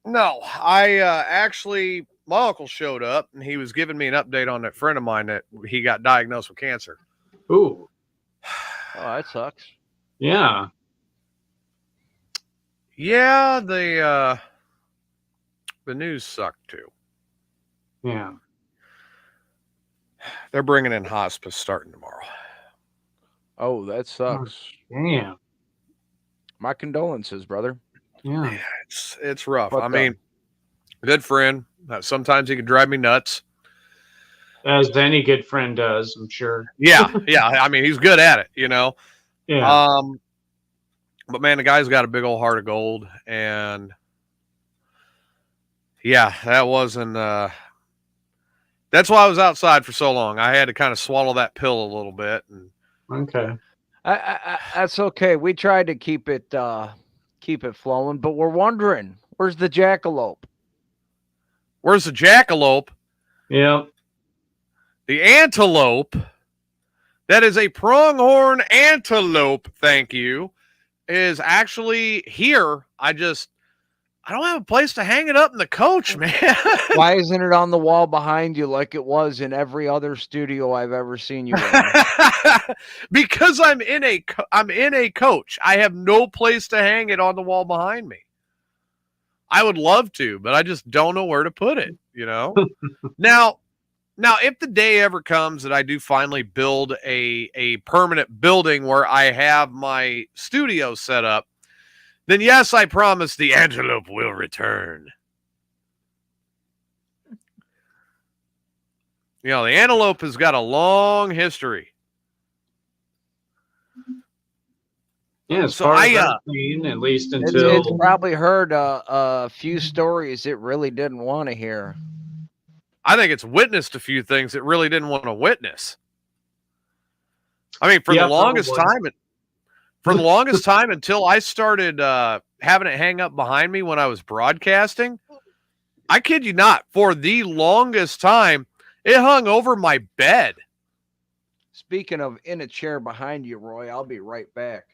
No, I actually, my uncle showed up and he was giving me an update on that friend of mine that he got diagnosed with cancer. Ooh. Oh, that sucks. Yeah. Yeah, the news sucked too. Yeah. They're bringing in hospice starting tomorrow. Oh, that sucks. Damn. My condolences, brother. Yeah. Yeah, it's rough. But, I mean, good friend. Sometimes he can drive me nuts. As any good friend does, I'm sure. Yeah, yeah. I mean, he's good at it, you know. Yeah. But man, the guy's got a big old heart of gold, and yeah, that wasn't. That's why I was outside for so long. I had to kind of swallow that pill a little bit. And Okay. That's okay. We tried to keep it flowing, but we're wondering, where's the jackalope? Where's the jackalope? Yep. The antelope. That is a pronghorn antelope. Thank you. Is actually here. I don't have a place to hang it up in the coach, man. Why isn't it on the wall behind you like it was in every other studio I've ever seen you in? Because I'm in a coach. I have no place to hang it on the wall behind me. I would love to, but I just don't know where to put it, you know? Now, if the day ever comes that I do finally build a permanent building where I have my studio set up, then yes, I promise the antelope will return. You know, the antelope has got a long history. Yeah, as So far as I've seen, at least until It's probably heard a few stories it really didn't want to hear. I think it's witnessed a few things it really didn't want to witness. I mean, for the longest time until I started having it hang up behind me when I was broadcasting, I kid you not, for the longest time, it hung over my bed. Speaking of in a chair behind you, Roy, I'll be right back.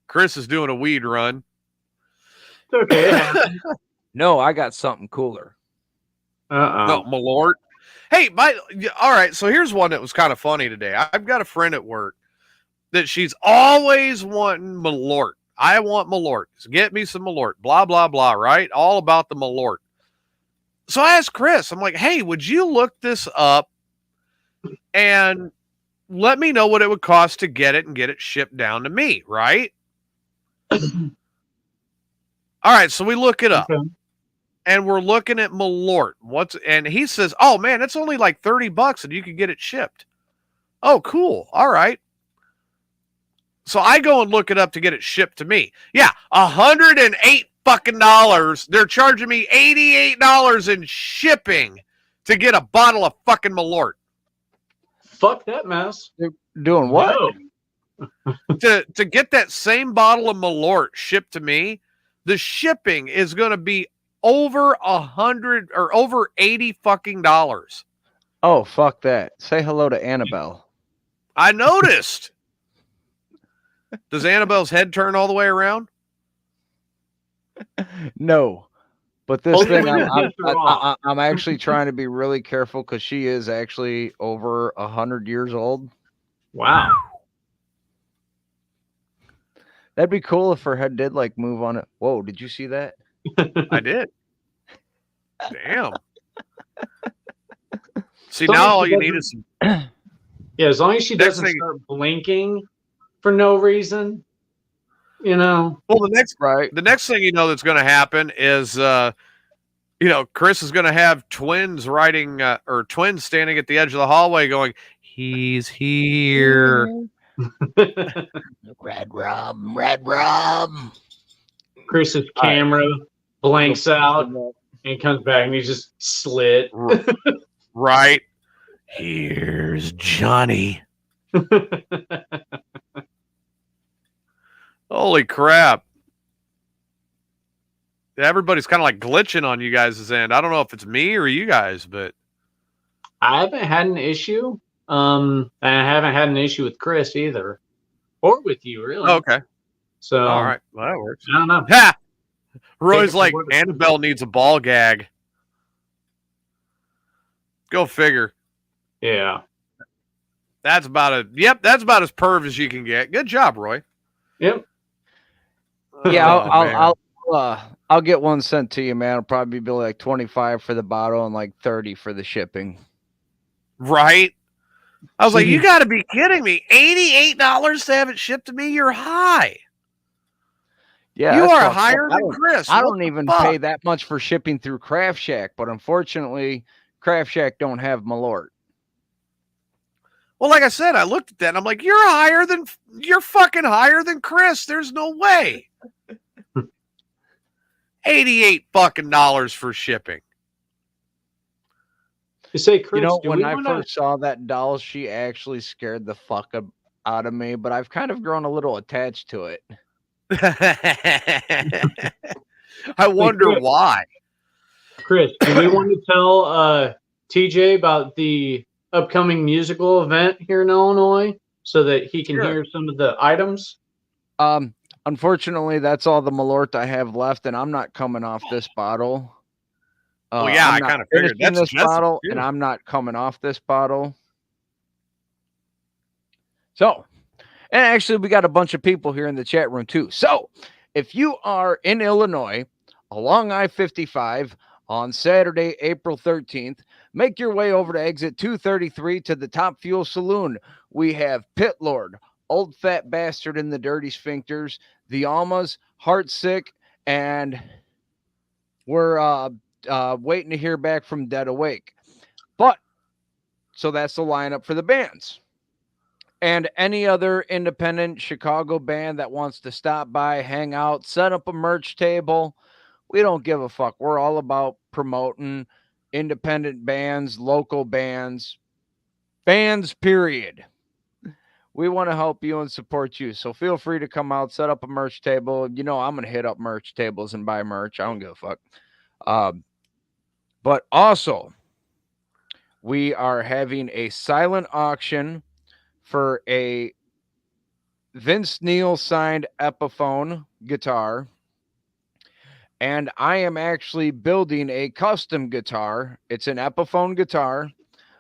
Chris is doing a weed run. okay. No, I got something cooler. No, Malort. Hey, all right, so here's one that was kind of funny today. I've got a friend at work that she's always wanting Malort. I want Malort. So get me some Malort. Blah, blah, blah, right? All about the Malort. So I asked Chris, I'm like, hey, would you look this up and let me know what it would cost to get it and get it shipped down to me, right? All right, so we look it up. Okay. And we're looking at Malort. And he says, oh man, it's only like $30 and you can get it shipped. Oh, cool. All right. So I go and look it up to get it shipped to me. Yeah, $108 fucking dollars. They're charging me $88 in shipping to get a bottle of fucking Malort. Fuck that mess. They're doing what? No. to get that same bottle of Malort shipped to me, the shipping is going to be over $100 or over $80 fucking dollars. Oh, fuck that. Say hello to Annabelle. I noticed. Does Annabelle's head turn all the way around? No. But this Only thing, when the hips are off. I'm actually trying to be really careful because she is actually over 100 years old. Wow. That'd be cool if her head did like move on it. Whoa, did you see that? I did. Damn. See, So now all she you need is some. Yeah, as long as she Next doesn't thing- start blinking for no reason. You know. Well, the Right. next thing you know that's going to happen is, Chris is going to have twins riding or twins standing at the edge of the hallway going, "He's here." Red rum, red rum. Chris's camera blanks out and comes back and he's just slit. Right. Here's Johnny. Holy crap. Everybody's kind of like glitching on you guys' end. I don't know if it's me or you guys, but I haven't had an issue. And I haven't had an issue with Chris either. Or with you, really. okay. So All right. Well, that works. I don't know. Ha! Roy's Take it like, for what it's Annabelle needs a ball gag. Go figure. Yeah. That's about as perv as you can get. Good job, Roy. Yep. Yeah, Oh, man. I'll get one sent to you, man. It'll probably be like 25 for the bottle and like 30 for the shipping. Right? I was like, you got to be kidding me. $88 to have it shipped to me? You're high. Yeah, You that's are fucked up. higher than Chris. I What don't the even fuck? pay that much for shipping through Craft Shack, but unfortunately, Craft Shack don't have Malort. Well, like I said, I looked at that and I'm like, you're fucking higher than Chris. There's no way. $88 fucking dollars for shipping. You say, Chris, You know, do when we I wanna... first saw that doll, she actually scared the fuck out of me, but I've kind of grown a little attached to it. I wonder Chris. why. Chris, do we want to tell TJ about the upcoming musical event here in Illinois so that he can Sure. hear some of the items? Unfortunately, that's all the Malort I have left, and I'm not coming off this bottle. Well, yeah, I'm I not kind of figured finishing that's this bottle, too. and I'm not coming off this bottle. So, and actually, we got a bunch of people here in the chat room too. So, if you are in Illinois along I-55 on Saturday, April 13th, make your way over to exit 233 to the Top Fuel Saloon. We have Pit Lord, Old Fat Bastard in the Dirty Sphincters, the Almas, Heartsick, and we're waiting to hear back from Dead Awake. But, so that's the lineup for the bands. And any other independent Chicago band that wants to stop by, hang out, set up a merch table, we don't give a fuck. We're all about promoting independent bands, local bands, period. We want to help you and support you. So feel free to come out, set up a merch table. You know, I'm going to hit up merch tables and buy merch. I don't give a fuck. But also, we are having a silent auction for a Vince Neil signed Epiphone guitar. And I am actually building a custom guitar. It's an Epiphone guitar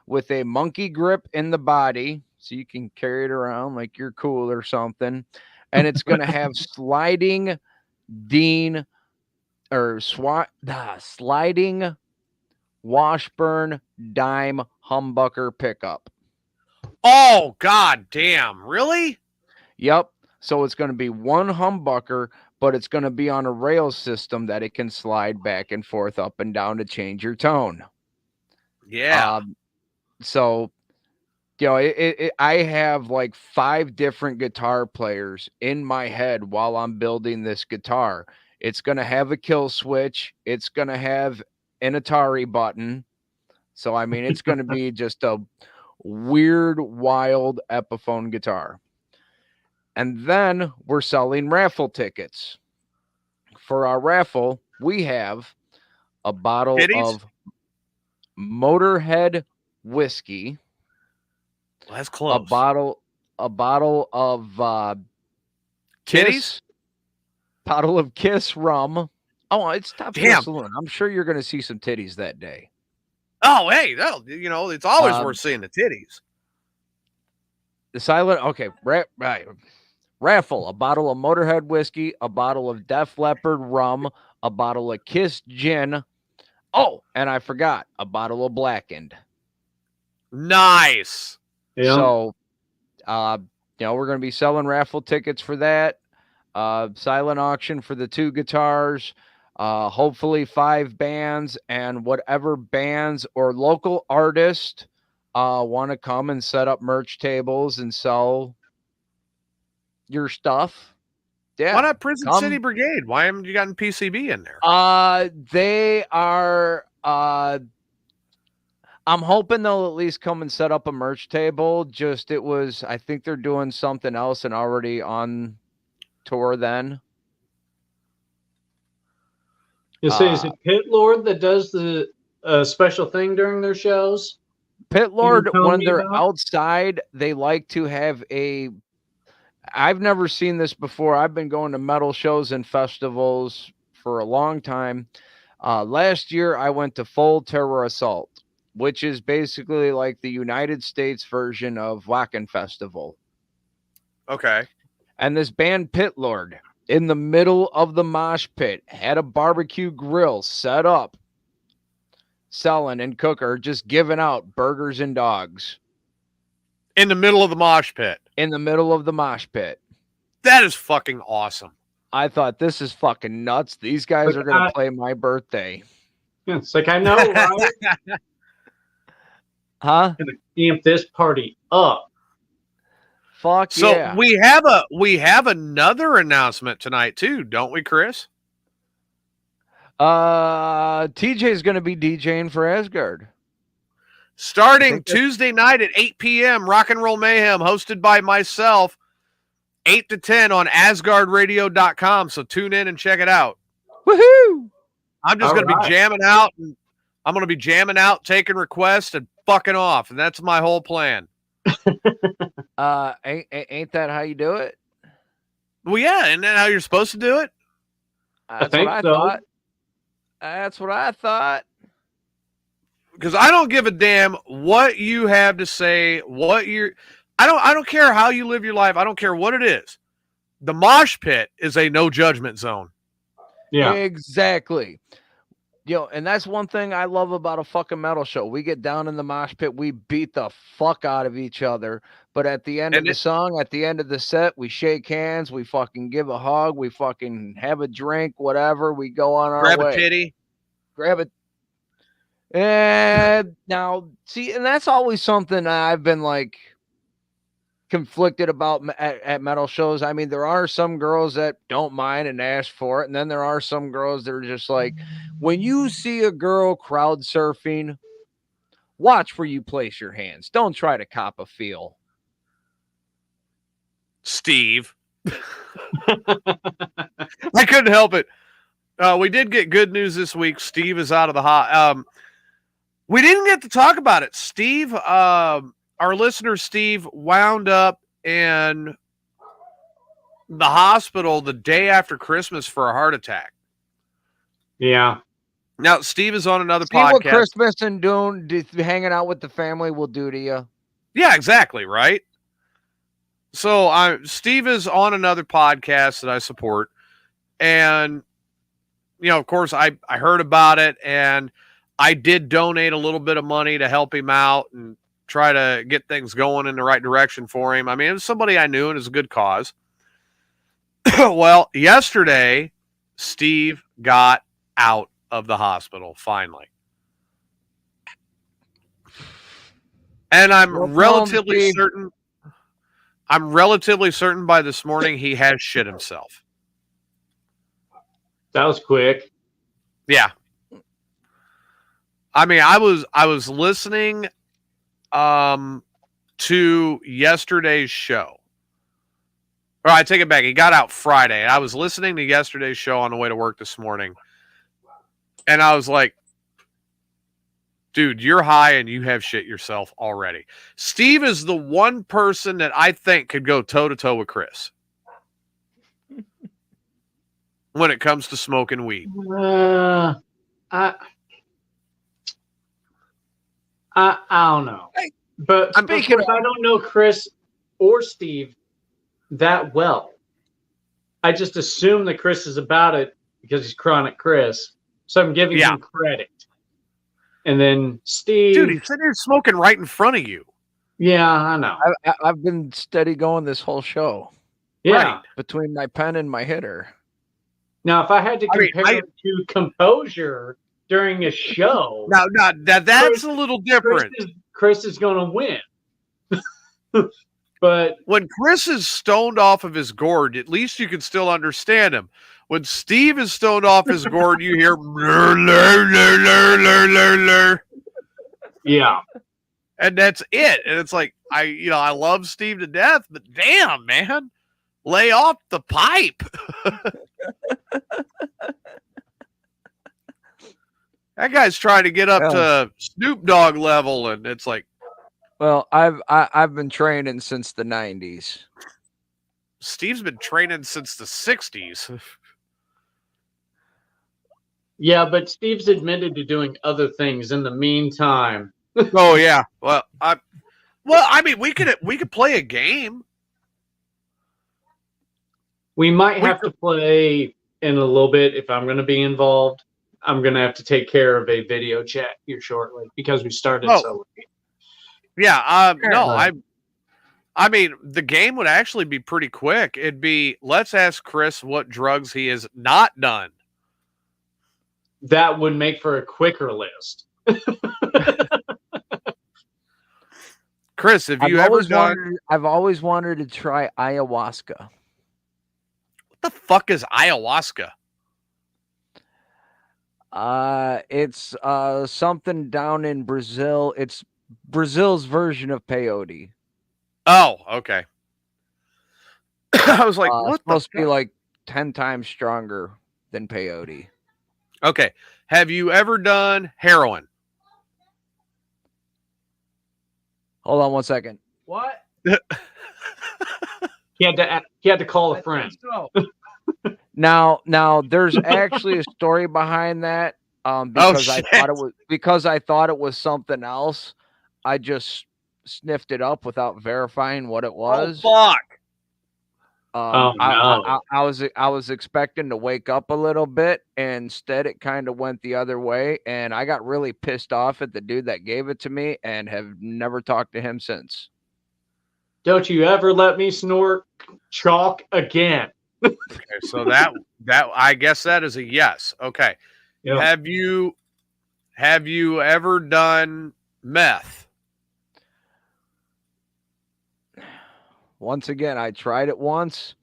with a monkey grip in the body, so you can carry it around like you're cool or something. And it's going to have sliding sliding Washburn dime humbucker pickup. Oh, god damn. Really? Yep. So it's going to be one humbucker, but it's going to be on a rail system that it can slide back and forth up and down to change your tone. Yeah. So, you know, I have like 5 different guitar players in my head while I'm building this guitar. It's going to have a kill switch. It's going to have an Atari button. So, I mean, it's going to be just a weird, wild Epiphone guitar. And then we're selling raffle tickets. For our raffle, we have a bottle of Motorhead whiskey. Well, that's close. A bottle of Titties? Bottle of Kiss rum. Oh, it's Top Fuel Damn. Saloon. I'm sure you're going to see some titties that day. Oh, hey, no, you know, it's always worth seeing the titties. The silent, okay, right. Raffle, a bottle of Motorhead whiskey, a bottle of Def Leppard rum, a bottle of Kiss gin. Oh, and I forgot, a bottle of Blackened. Nice. Yeah. So, we're going to be selling raffle tickets for that. Silent auction for the 2 guitars. Hopefully 5 bands, and whatever bands or local artists want to come and set up merch tables and sell your stuff. Yeah. Why not Prison come. City Brigade? Why haven't you gotten PCB in there? They are. I'm hoping they'll at least come and set up a merch table. I think they're doing something else and already on tour then. You say, is it Pit Lord that does the special thing during their shows? Pit Lord, when they're about? outside, they like to have I've never seen this before. I've been going to metal shows and festivals for a long time. Last year, I went to Full Terror Assault, which is basically like the United States version of Wacken Festival. Okay. And this band Pit Lord, in the middle of the mosh pit, had a barbecue grill set up, selling and cooker, just giving out burgers and dogs. In the middle of the mosh pit. In the middle of the mosh pit. That is fucking awesome. I thought, this is fucking nuts. These guys are going to play my birthday. Yeah, it's like, I know, right? Huh? Gonna amp this party up. Fuck so yeah. we have another announcement tonight too, don't we, Chris? TJ's going to be DJing for Asgard. Starting Tuesday night at 8 p.m., Rock and Roll Mayhem, hosted by myself, 8 to 10 on AsgardRadio.com. So tune in and check it out. Woohoo! I'm just going to be jamming out. And I'm going to be jamming out, taking requests, and fucking off. And that's my whole plan. Ain't that how you do it? Well, yeah. Isn't that how you're supposed to do it? That's think what I so. thought. That's what I thought. Because I don't give a damn what you have to say, I don't care how you live your life. I don't care what it is. The mosh pit is a no judgment zone. Yeah. Exactly. And that's one thing I love about a fucking metal show. We get down in the mosh pit, we beat the fuck out of each other. But at the end of the song, at the end of the set, we shake hands, we fucking give a hug, we fucking have a drink, whatever. We go on our way. Grab a titty. Grab it. And now, see, and that's always something I've been like conflicted about at metal shows. I mean, there are some girls that don't mind and ask for it. And then there are some girls that are just like, when you see a girl crowd surfing, watch where you place your hands. Don't try to cop a feel. Steve. I couldn't help it. We did get good news this week. Steve is out of the hot. We didn't get to talk about it. Steve, our listener, Steve, wound up in the hospital the day after Christmas for a heart attack. Yeah. Now, Steve is on another See podcast. what Christmas and hanging out with the family will do to you. Yeah, exactly, right? So Steve is on another podcast that I support. And, of course, I heard about it, and I did donate a little bit of money to help him out and try to get things going in the right direction for him. I mean, it was somebody I knew, and it was a good cause. Well, yesterday, Steve got out of the hospital, finally. And I'm relatively certain by this morning he has shit himself. That was quick. Yeah. I mean, I was listening to yesterday's show. Or I take it back. He got out Friday. I was listening to yesterday's show on the way to work this morning. And I was like, dude, you're high and you have shit yourself already. Steve is the one person that I think could go toe-to-toe with Chris when it comes to smoking weed. I don't know. But of course, I don't know Chris or Steve that well. I just assume that Chris is about it because he's Chronic Chris. So I'm giving him credit. And then Steve... Dude, he's sitting here smoking right in front of you. Yeah, I know. I've been steady going this whole show Yeah. Right. between my pen and my hitter. Now, if I had to I mean, compare it to composure during a show, Now that's a little different. Chris is going to win. But When Chris is stoned off of his gourd, at least you can still understand him. When Steve is stoned off his gourd, you hear lur, lur, lur, lur, lur, lur, lur. yeah, And that's it. And it's like I love Steve to death, but damn, man, lay off the pipe. That guy's trying to get up to Snoop Dogg level, and it's like, Well, I've been training since the 90s. Steve's been training since the 60s. yeah, but Steve's admitted to doing other things in the meantime. Oh yeah. Well, I mean, we could play a game. We might have to play in a little bit if I'm going to be involved. I'm going to have to take care of a video chat here shortly because we started so late. Yeah. No, I mean, the game would actually be pretty quick. It'd be, let's ask Chris what drugs he has not done. That would make for a quicker list. Chris, have you ever done? I've always wanted to try ayahuasca. What the fuck is ayahuasca? It's something down in Brazil. It's Brazil's version of peyote. Oh, okay. I was like, It's what? supposed to be like 10 times stronger than peyote. Okay. Have you ever done heroin? Hold on one second. What? He had to call a friend. Now there's actually a story behind that. Because I thought it was something else. I just sniffed it up without verifying what it was. Oh, fuck. I was expecting to wake up a little bit, and instead it kind of went the other way, and I got really pissed off at the dude that gave it to me and have never talked to him since. Don't you ever let me snort chalk again. Okay, so that I guess that is a yes. Okay. Yep. Have you ever done meth? Once again, I tried it once.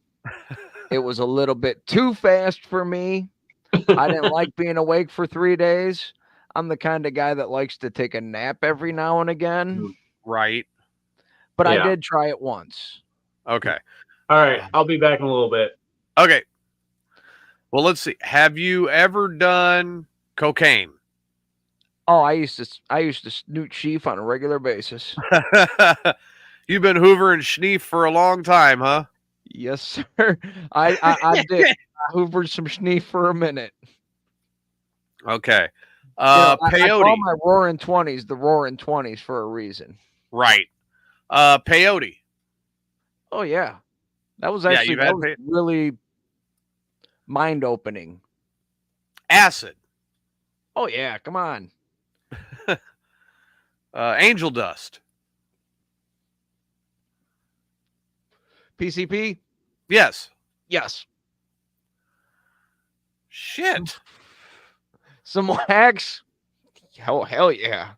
It was a little bit too fast for me. I didn't like being awake for 3 days. I'm the kind of guy that likes to take a nap every now and again. Right. But I did try it once. Okay. All right. I'll be back in a little bit. Okay. Well, let's see. Have you ever done cocaine? Oh, I used to snoot sheaf on a regular basis. You've been hoovering schneef for a long time, huh? Yes, sir. I did. I hoovered some schneef for a minute. Okay. I Peyote. call my roaring 20s the roaring 20s for a reason. Right. Peyote. Oh yeah. That was actually really mind-opening. Acid. Oh yeah, come on. Angel dust. PCP? Yes. Yes. Shit. Some wax? Oh, hell yeah.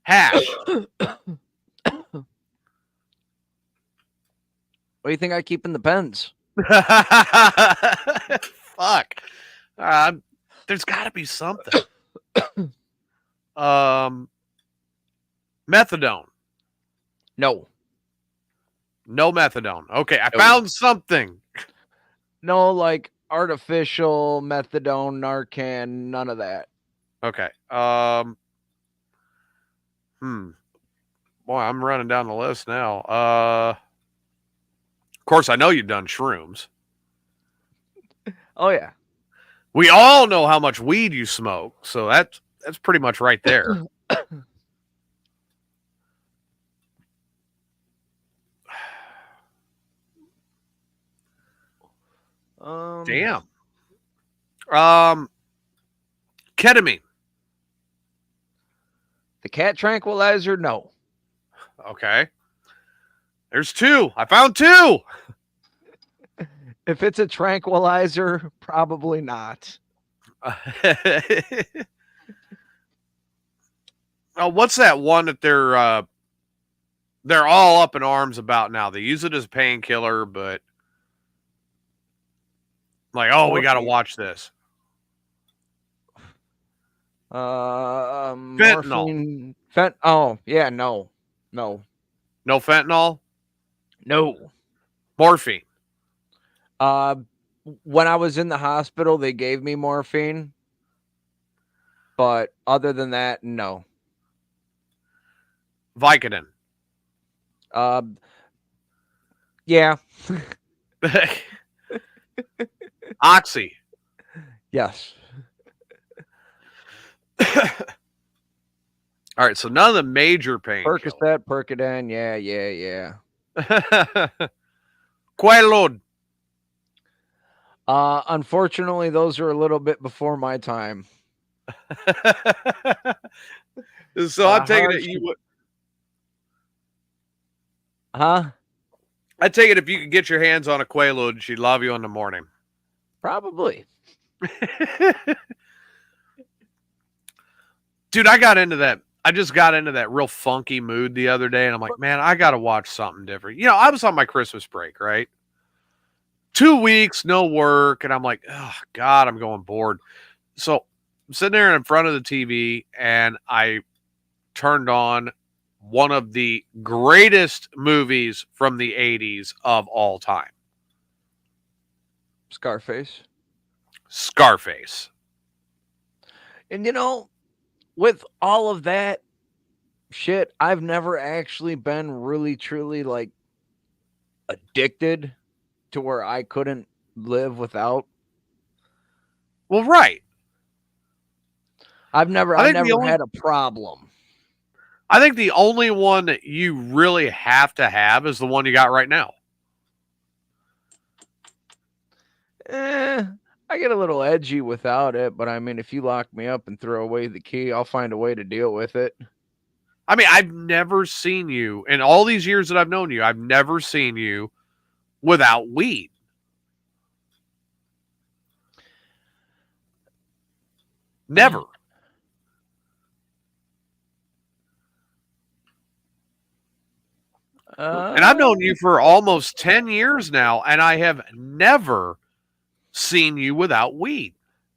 Hash. What do you think I keep in the pens? Fuck. There's got to be something. Methadone. No. No methadone. Okay, I found something. No, like artificial methadone, Narcan, none of that. Okay. Boy, I'm running down the list now. Of course, I know you've done shrooms. Oh yeah. We all know how much weed you smoke, so that's pretty much right there. Damn. Ketamine. The cat tranquilizer, no. Okay. There's 2. I found 2. If it's a tranquilizer, probably not. Oh, what's that one that they're all up in arms about now? They use it as a painkiller, but like, oh, we got to watch this. Morphine. Oh, yeah, no. No fentanyl? No. Morphine. When I was in the hospital, they gave me morphine. But other than that, no. Vicodin. Yeah. Oxy. Yes. All right, so none of the major painkillers. Percocet, Percodan, yeah. Quaalude. Unfortunately, those are a little bit before my time. So I'm taking it you would. Huh? I take it if you could get your hands on a Quaalude, she'd love you in the morning. Probably. Dude, I got into that. I just got into that real funky mood the other day, and I'm like, man, I got to watch something different. You know, I was on my Christmas break, right? 2 weeks, no work, and I'm like, oh, God, I'm going bored. So I'm sitting there in front of the TV, and I turned on one of the greatest movies from the 80s of all time. Scarface. And you know, with all of that shit, I've never actually been really, truly like addicted to where I couldn't live without. Well, right. I've never had a problem. I think the only one that you really have to have is the one you got right now. I get a little edgy without it, but I mean, if you lock me up and throw away the key, I'll find a way to deal with it. I mean, I've never seen you in all these years that I've known you. I've never seen you without weed. Never. And I've known you for almost 10 years now, and I have never seen you without weed.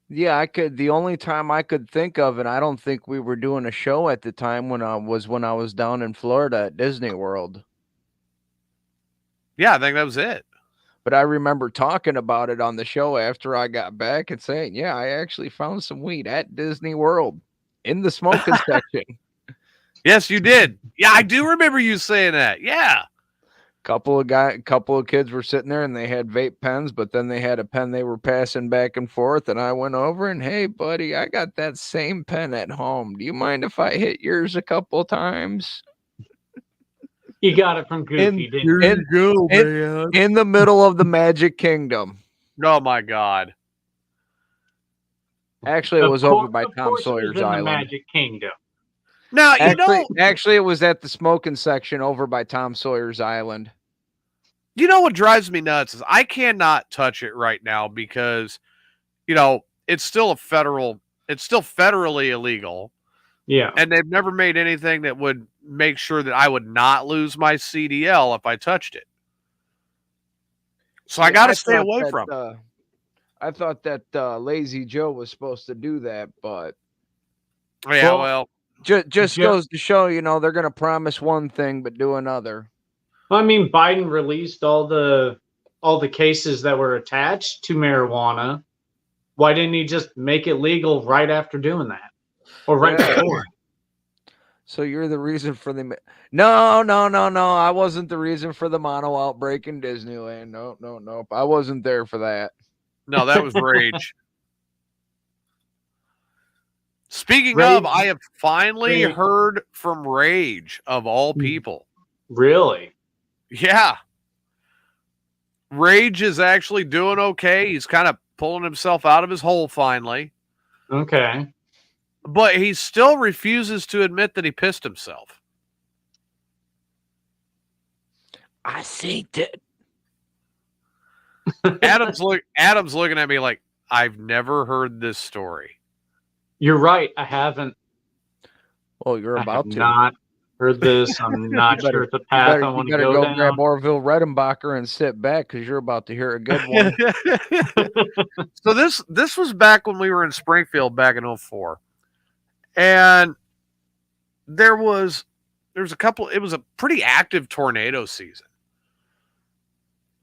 Yeah, the only time I could think of, and I don't think we were doing a show at the time when I was down in Florida at Disney World. Yeah, I think that was it. But I remember talking about it on the show after I got back and saying, yeah, I actually found some weed at Disney World in the smoking section. Yes, you did. Yeah, I do remember you saying that. Yeah. Couple of kids were sitting there and they had vape pens, but then they had a pen they were passing back and forth. And I went over and, hey, buddy, I got that same pen at home. Do you mind if I hit yours a couple of times? You got it from Goofy, didn't you? In the middle of the Magic Kingdom. Oh, my God. Actually, it was over by Tom Sawyer's Island. The Magic Kingdom. Now, actually, it was at the smoking section over by Tom Sawyer's Island. You know what drives me nuts is I cannot touch it right now because, you know, it's still federally illegal. Yeah. And they've never made anything that would make sure that I would not lose my CDL if I touched it. So I got to stay away from it. I thought that Lazy Joe was supposed to do that, but yeah, well, just goes to show, you know, they're going to promise one thing but do another. I mean, Biden released all the cases that were attached to marijuana. Why didn't he just make it legal right after doing that, or right before? So you're the reason for the no. I wasn't the reason for the mono outbreak in Disneyland. Nope. I wasn't there for that. No, that was Rage. Speaking of, I have finally heard from Rage, of all people. Really? Yeah. Rage is actually doing okay. He's kind of pulling himself out of his hole finally. Okay. But he still refuses to admit that he pissed himself. I seen it. Adam's looking at me like, I've never heard this story. You're right. I haven't. Well, you're I have about to. not heard this. I'm not You sure it's a path I want to go down. grab Orville Redenbacher and sit back because you're about to hear a good one. So this was back when we were in Springfield back in 2004. And there was a couple, it was a pretty active tornado season.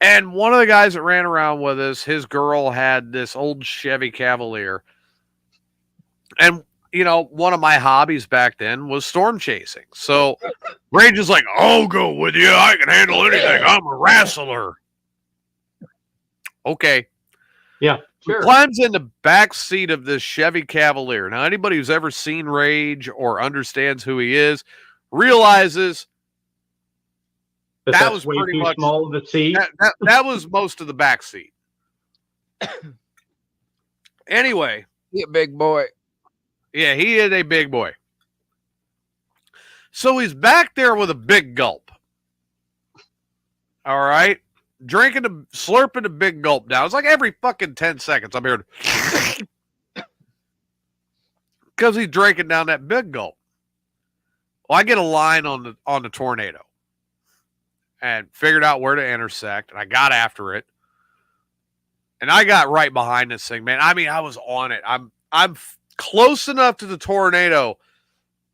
And one of the guys that ran around with us, his girl had this old Chevy Cavalier. And, you know, one of my hobbies back then was storm chasing. So Rage is like, I'll go with you. I can handle anything. I'm a wrestler. Okay. Yeah, sure. Climbs in the back seat of this Chevy Cavalier. Now, anybody who's ever seen Rage or understands who he is realizes that was way pretty too much small of a seat. that was most of the back seat. Anyway, He a big boy. yeah, he is a big boy. So he's back there with a big gulp. All right. Slurping a big gulp down. It's like every fucking 10 seconds I'm hearing. Because he's drinking down that big gulp. Well, I get a line on the tornado. And figured out where to intersect. And I got after it. And I got right behind this thing, man. I mean, I was on it. I'm close enough to the tornado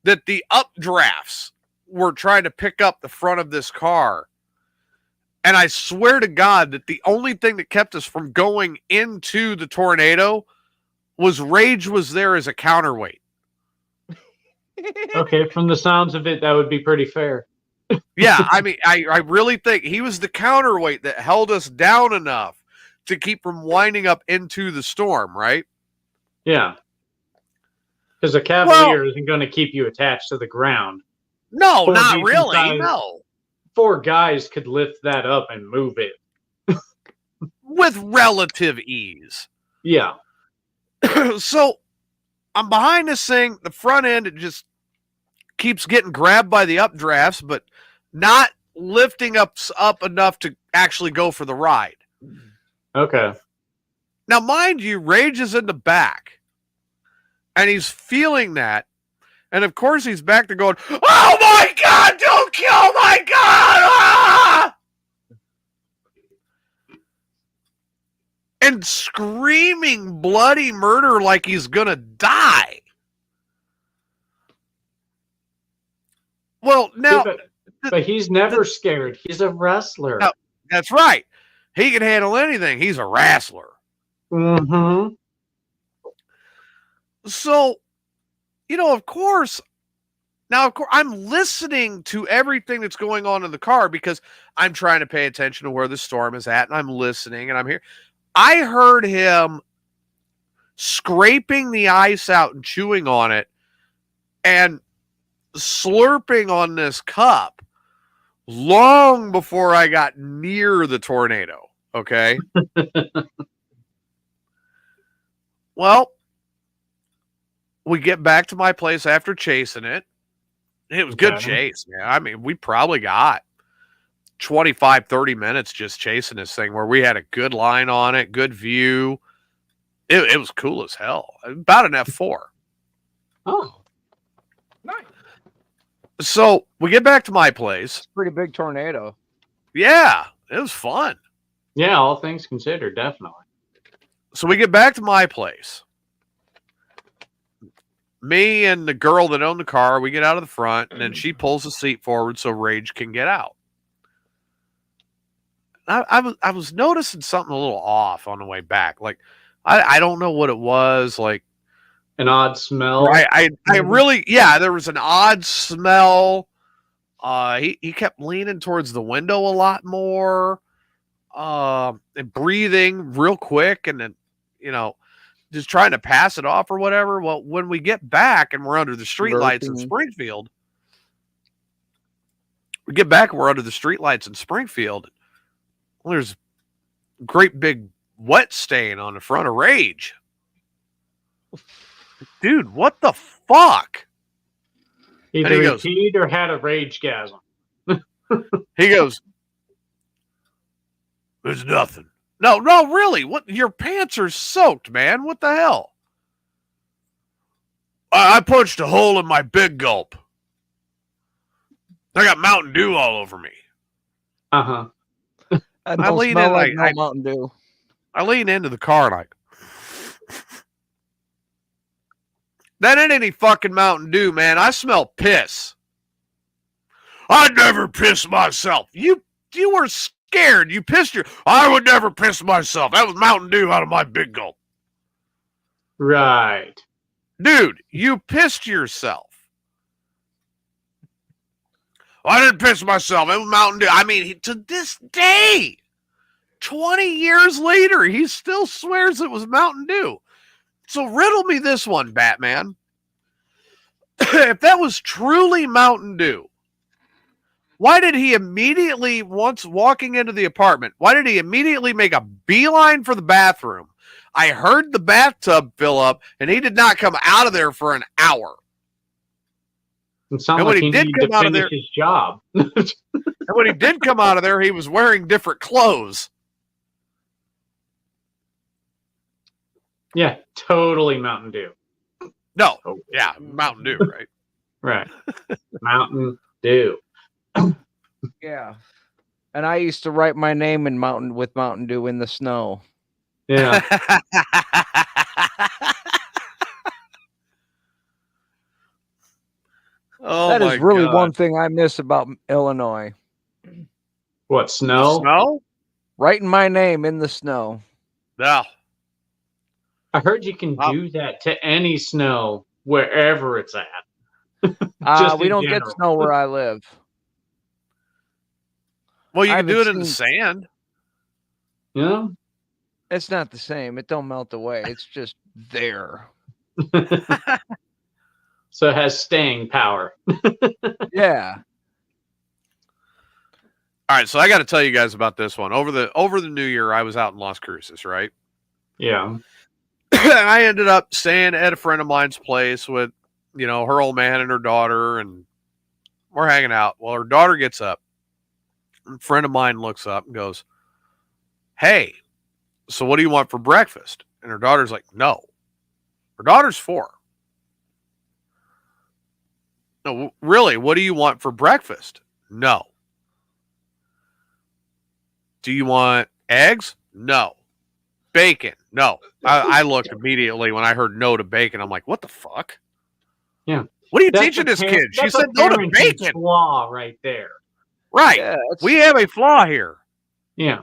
that the updrafts were trying to pick up the front of this car. And I swear to God that the only thing that kept us from going into the tornado was Rage was there as a counterweight. Okay, from the sounds of it, that would be pretty fair. Yeah, I mean, I really think he was the counterweight that held us down enough to keep from winding up into the storm, right? Yeah. Because a Cavalier isn't going to keep you attached to the ground. No, Four not decent really. size- No. 4 guys could lift that up and move it. With relative ease. Yeah. So I'm behind this thing. The front end, it just keeps getting grabbed by the updrafts, but not lifting up enough to actually go for the ride. Okay. Now, mind you, Rage is in the back, and he's feeling that. And, of course, he's back there going, oh, my God, don't kill my God! Ah! And screaming bloody murder like he's going to die. Well, now... Yeah, but he's never scared. He's a wrestler. No, that's right. He can handle anything. He's a wrestler. Mm-hmm. So, you know, of course, I'm listening to everything that's going on in the car because I'm trying to pay attention to where the storm is at, and I'm listening, and I'm here. I heard him scraping the ice out and chewing on it and slurping on this cup long before I got near the tornado. Okay. Well, we get back to my place after chasing it. It was good chase, man. I mean, we probably got 25, 30 minutes just chasing this thing where we had a good line on it, good view. It was cool as hell. About an F4. Oh. Nice. So we get back to my place. Pretty big tornado. Yeah, it was fun. Yeah, all things considered, definitely. So we get back to my place. Me and the girl that owned the car, we get out of the front, and then she pulls the seat forward so Rage can get out. I was noticing something a little off on the way back. Like, I don't know what it was. Like, an odd smell. I really, yeah, there was an odd smell. He kept leaning towards the window a lot more, and breathing real quick, and then, you know, just trying to pass it off or whatever. Well, when we get back and we're under the streetlights in Springfield, well, there's a great big wet stain on the front of Rage. Dude, what the fuck? Either he peed or had a rage gasm. He goes, There's nothing. No, really. What? Your pants are soaked, man. What the hell? I punched a hole in my big gulp. I got Mountain Dew all over me. Uh-huh. That I don't lean smell in, like I- no Mountain Dew. I lean into the car and that ain't any fucking Mountain Dew, man. I smell piss. I'd never piss myself. You were scared. You pissed I would never piss myself. That was Mountain Dew out of my big gulp. Right. Dude, you pissed yourself. I didn't piss myself. It was Mountain Dew. I mean, to this day, 20 years later, he still swears it was Mountain Dew. So riddle me this one, Batman. If that was truly Mountain Dew, why did he immediately, once walking into the apartment, why did he immediately make a beeline for the bathroom? I heard the bathtub fill up, and he did not come out of there for an hour. It sounds And when like he he did needed come to out of finish there- his job. And when he did come out of there, he was wearing different clothes. Yeah, totally Mountain Dew. No, yeah, Mountain Dew, right? Right. Mountain Dew. Yeah. And I used to write my name in Mountain Dew in the snow. Yeah. Oh, That my is really God. one thing I miss about Illinois. What, snow? Snow? Writing my name in the snow. No. I heard you can Wow. do that to any snow wherever it's at. We in don't get general. snow where I live. Well, you I can do it haven't in the seen- sand. You know? It's not the same. It don't melt away. It's just there. So it has staying power. Yeah. All right, so I got to tell you guys about this one. Over the New Year, I was out in Las Cruces, right? Yeah. I ended up staying at a friend of mine's place with, her old man and her daughter, and we're hanging out. Well, her daughter gets up. A friend of mine looks up and goes, "Hey, so what do you want for breakfast?" And her daughter's like, "No." Her daughter's 4. "No, really, what do you want for breakfast?" "No." "Do you want eggs?" "No." "Bacon?" "No." I looked immediately when I heard no to bacon. I'm like, what the fuck? Yeah. What are you That's teaching a this par- kid? She that's a said no to parenting bacon. flaw right there. Right. Yeah. It's, We have a flaw here. Yeah.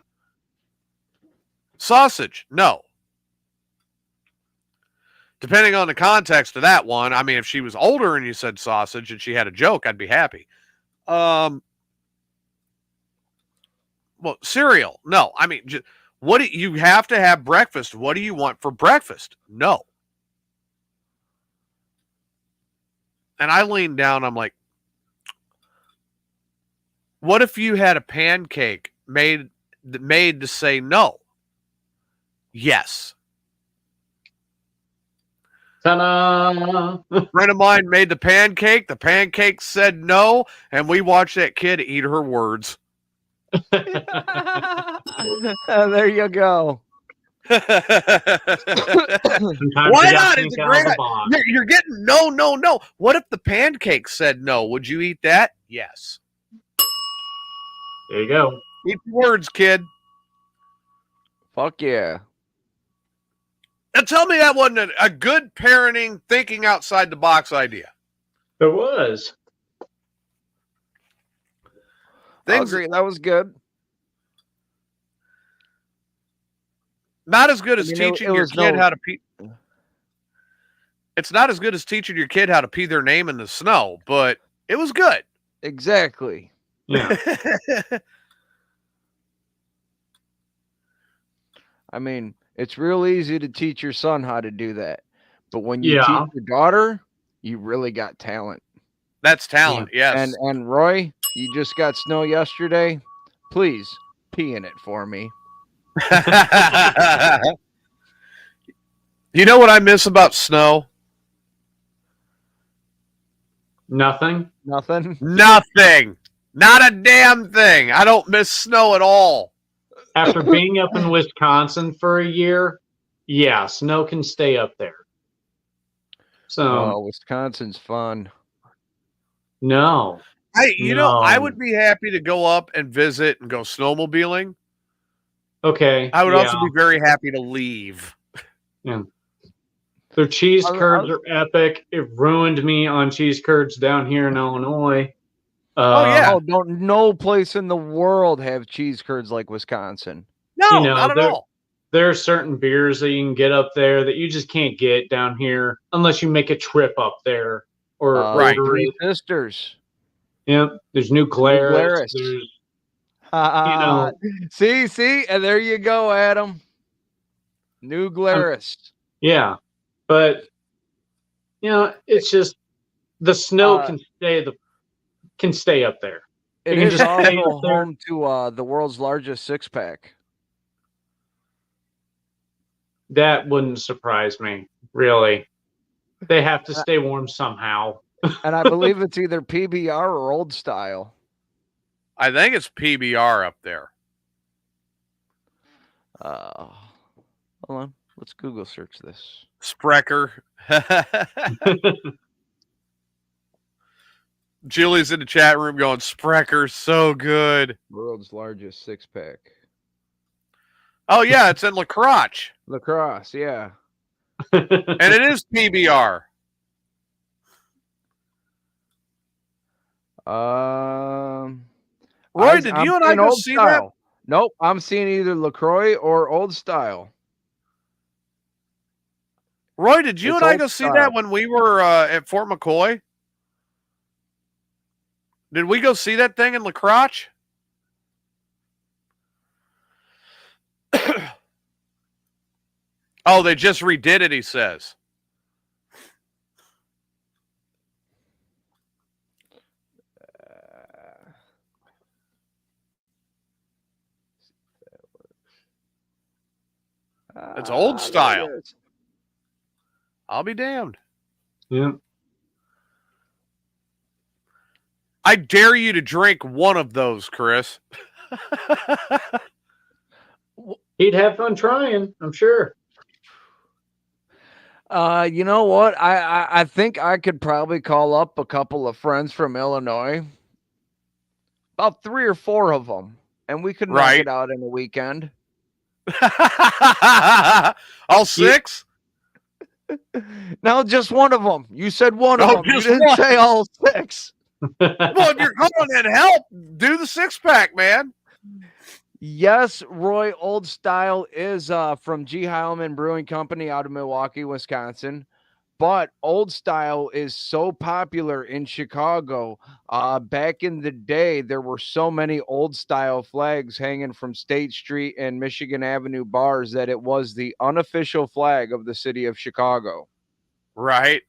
Sausage? No. Depending on the context of that one, I mean, if she was older and you said sausage and she had a joke, I'd be happy. Well, cereal? No. I mean, what do you have to have breakfast? What do you want for breakfast? No. And I leaned down. I'm like, what if you had a pancake made to say no? Yes. Ta-da! A friend of mine made the pancake. The pancake said no, and we watched that kid eat her words. there you go. Sometimes Why you gotta not? think It's a out of great the idea. box. You're getting no, no, no. What if the pancake said no? Would you eat that? Yes. There you go. Eat your words, kid. Fuck yeah. Now tell me that wasn't a good parenting, thinking outside the box idea. It was. I agree. That was good. Not as good as I mean, teaching it your was kid no- how to pee. It's not as good as teaching your kid how to pee their name in the snow, but it was good. Exactly. Yeah. I mean, it's real easy to teach your son how to do that. But when you Yeah. teach your daughter, you really got talent. That's talent, yes. And Roy, you just got snow yesterday. Please pee in it for me. You know what I miss about snow? Nothing. Nothing. Nothing. Not a damn thing. I don't miss snow at all. After being up in Wisconsin for a year, yeah, snow can stay up there. So Oh, Wisconsin's fun. no, I No. would be happy to go up and visit and go snowmobiling. okay, I would yeah. also be very happy to leave. Their cheese I'll- curds are epic. It ruined me on cheese curds down here in Illinois. Yeah. Oh, don't no place in the world have cheese curds like Wisconsin. No, You know, not at they're- all. There are certain beers that you can get up there that you just can't get down here unless you make a trip up there or Right. order Three it. Sisters. Yep. There's New Glarus. Glarus. There's know, see, and there you go, Adam. New Glarus. yeah, but it's just the snow can stay up there. It you can is just stay also up there. home to the world's largest six-pack. That wouldn't surprise me, really. They have to stay warm somehow. And I believe it's either PBR or old style. I think it's PBR up there. Hold on. Let's Google search this. Sprecher. Julie's in the chat room going, Sprecher, so good. World's largest six-pack. Oh, yeah, it's in La Crosse. Lacrosse, yeah. And it is PBR. Roy, did you and I go see that? Nope, I'm seeing either LaCroix or Old Style. Roy, did you It's and I old go see style. that when we were at Fort McCoy? Did we go see that thing in La Crosse? Oh, they just redid it, he says. It's old style. there it is. I'll be damned. Yeah. I dare you to drink one of those, Chris. He'd have fun trying, I'm sure. You know what? I think I could probably call up a couple of friends from Illinois. About 3 or 4 of them. And we could knock Right. it out in a weekend. All 6? No, just one of them. You said one of Oh, them. You just didn't one. say all 6. Well, if you're calling in help, do the 6-pack, man. Yes, Roy, Old Style is from G. Heilman Brewing Company out of Milwaukee, Wisconsin. But Old Style is so popular in Chicago. Back in the day, there were so many Old Style flags hanging from State Street and Michigan Avenue bars that it was the unofficial flag of the city of Chicago. Right.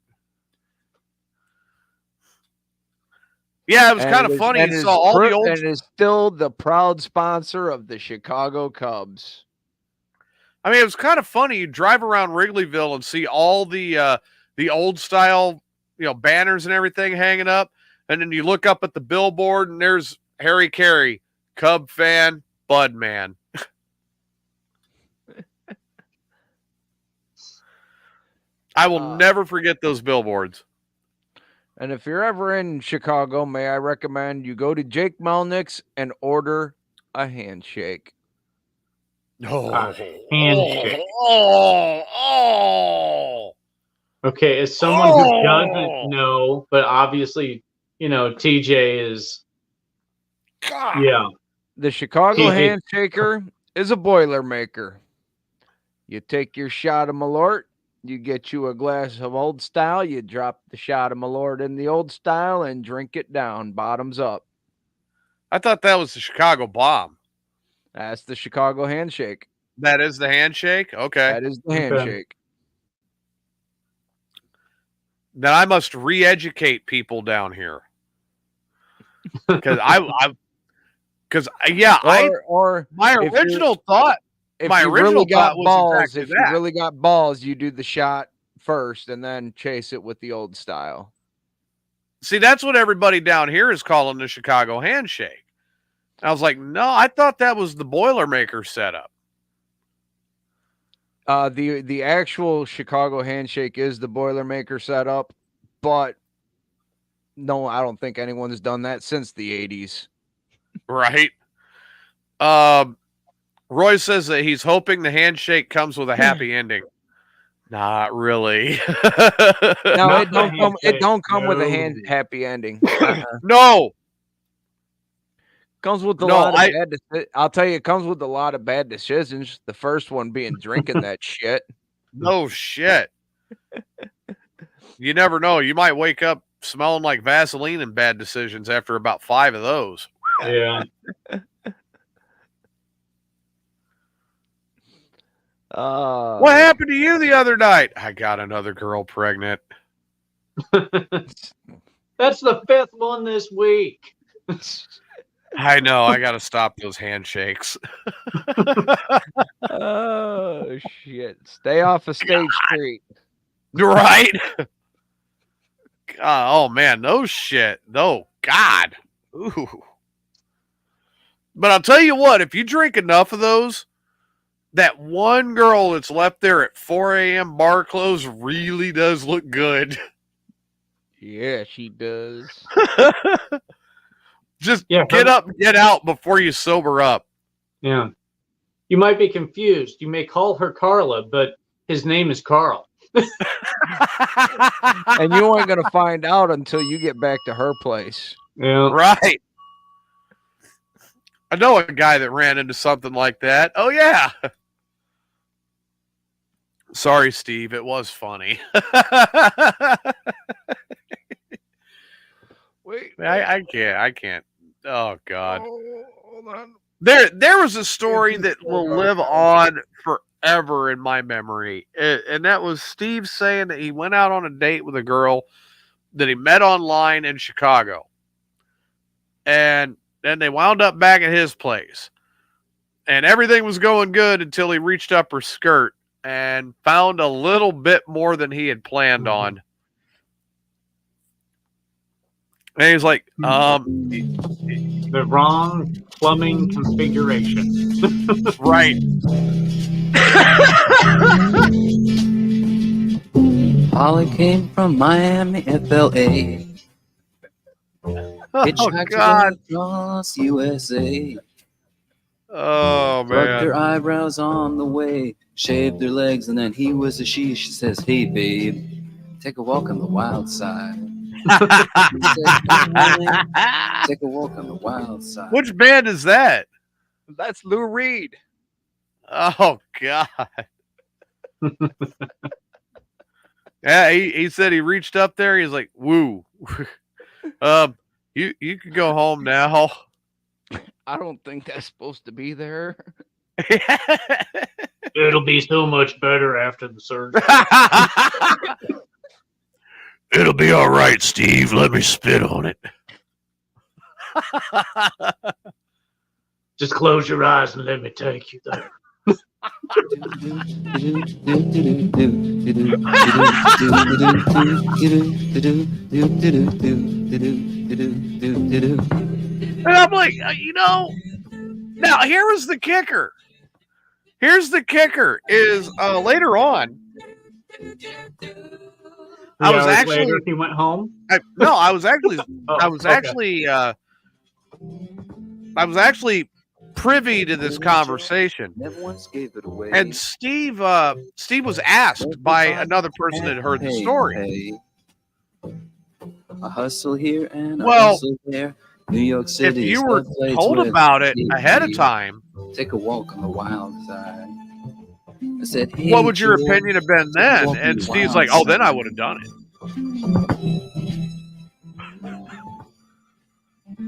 Yeah, it was And kind it of is- funny. and You is saw all pr- the old. and is still the proud sponsor of the Chicago Cubs. I mean, it was kind of funny. You drive around Wrigleyville and see all the old style, banners and everything hanging up, and then you look up at the billboard and there's Harry Carey, Cub fan, Bud man. I will never forget those billboards. And if you're ever in Chicago, may I recommend you go to Jake Melnick's and order a handshake. Oh, handshake. Oh. Okay, as someone who doesn't know, but obviously, TJ is, God. yeah. The Chicago TJ. Handshaker is a Boilermaker. You take your shot of Malort, you get you a glass of Old Style, you drop the shot of Malort in the Old Style and drink it down, bottoms up. I thought that was the Chicago bomb. That's the Chicago Handshake. That is the handshake? Okay. That is the Okay. handshake. Then I must re-educate people down here. Because Or my if you- original thought, if my you original really got thought was balls, exactly if that. you really got balls, you do the shot first and then chase it with the Old Style. see, that's what everybody down here is calling the Chicago handshake. I was like, no, I thought that was the Boilermaker setup. The actual Chicago handshake is the Boilermaker setup, but no, I don't think anyone's done that since the 80s. Right. Roy says that he's hoping the handshake comes with a happy ending. Not really. No, Not it the don't come. It handshake, don't come with a no. happy ending. No. Comes with a No, lot of bad. I'll tell you, it comes with a lot of bad decisions. The first one being drinking that shit. No shit. You never know. You might wake up smelling like Vaseline and bad decisions after about 5 of those. Yeah. What happened to you the other night? I got another girl pregnant. That's the 5th one this week. I know. I got to stop those handshakes. Oh shit! Stay off of State Street. Right? Oh man, no shit. No, God. Ooh. But I'll tell you what, if you drink enough of those, that one girl that's left there at 4 a.m. bar close really does look good. Yeah, she does. Just get up and get out before you sober up. Yeah. You might be confused. You may call her Carla, but his name is Carl. And you ain't gonna find out until you get back to her place. Yeah. Right. I know a guy that ran into something like that. Oh, yeah. Sorry, Steve. It was funny. Wait. I can't. Oh, God. Hold on. There was a story that will live on forever in my memory. And that was Steve saying that he went out on a date with a girl that he met online in Chicago. And then they wound up back at his place. And everything was going good until he reached up her skirt and found a little bit more than he had planned on. And he's like, the wrong plumbing configuration. Right. Holly came from Miami, FLA. Hitchhiked God. across USA. Oh, Plucked her man. eyebrows on the way. Shaved her legs, and then he was a she. She says, "Hey, babe, take a walk on the wild side." He said, "Take a walk on the wild side." Which band is that? That's Lou Reed. Oh, God. Yeah, he said he reached up there. He's like, woo. You can go home now. I don't think that's supposed to be there. It'll be so much better after the surgery. It'll be all right, Steve. Let me spit on it. Just close your eyes and let me take you there. And I'm like, now here was the kicker. Here's the kicker is later on. I was actually later, he went home. I was actually privy to this conversation. Never once gave it away. And Steve was asked by another person that heard the story. A hustle here and a Well, hustle there. New York City. If you were told about it ahead of time, take a walk on the wild side. I said, hey, what would your Joe, opinion have been then? walk on And the Steve's wild like, oh, then side. I would have done it.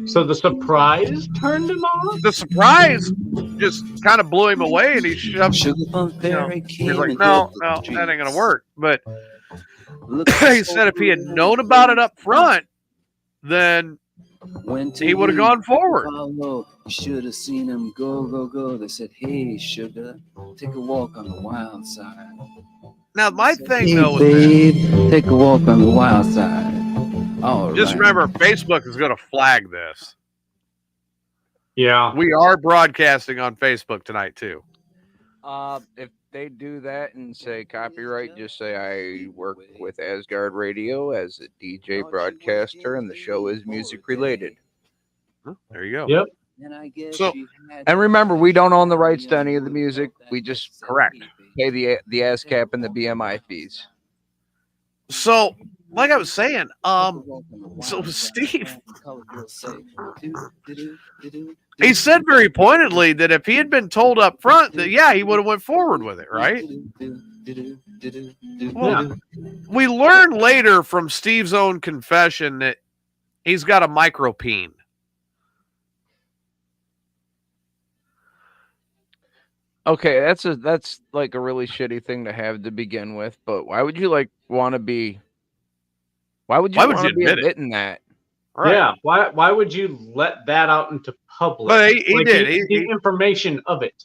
So the surprise turned him on? The surprise just kind of blew him away, and he shoved. Sugar Plum Fairy He's came like, and no, hit the that ain't gonna streets. work. But Look he said if he had known about it up front, then he would have gone forward. You should have seen him go, go, go. They said, hey, sugar, take a walk on the wild side. Now, my thing, Hey, though, is babe, take a walk on the wild side. All just right. remember, Facebook is going to flag this. Yeah. We are broadcasting on Facebook tonight too. If they do that and say copyright, just say I work with Asgard Radio as a DJ broadcaster, and the show is music related. There you go. Yep. So, And remember, we don't own the rights to any of the music. We just correct. pay the ASCAP and the BMI fees. So, like I was saying, so Steve, he said very pointedly that if he had been told up front that, yeah, he would have went forward with it, right? Well, we learned later from Steve's own confession that he's got a micropene. Okay, that's like a really shitty thing to have to begin with. But why would you want to be? Why would you want to be admitting that? Right. Yeah. Why would you let that out into public? But he did. The information of it.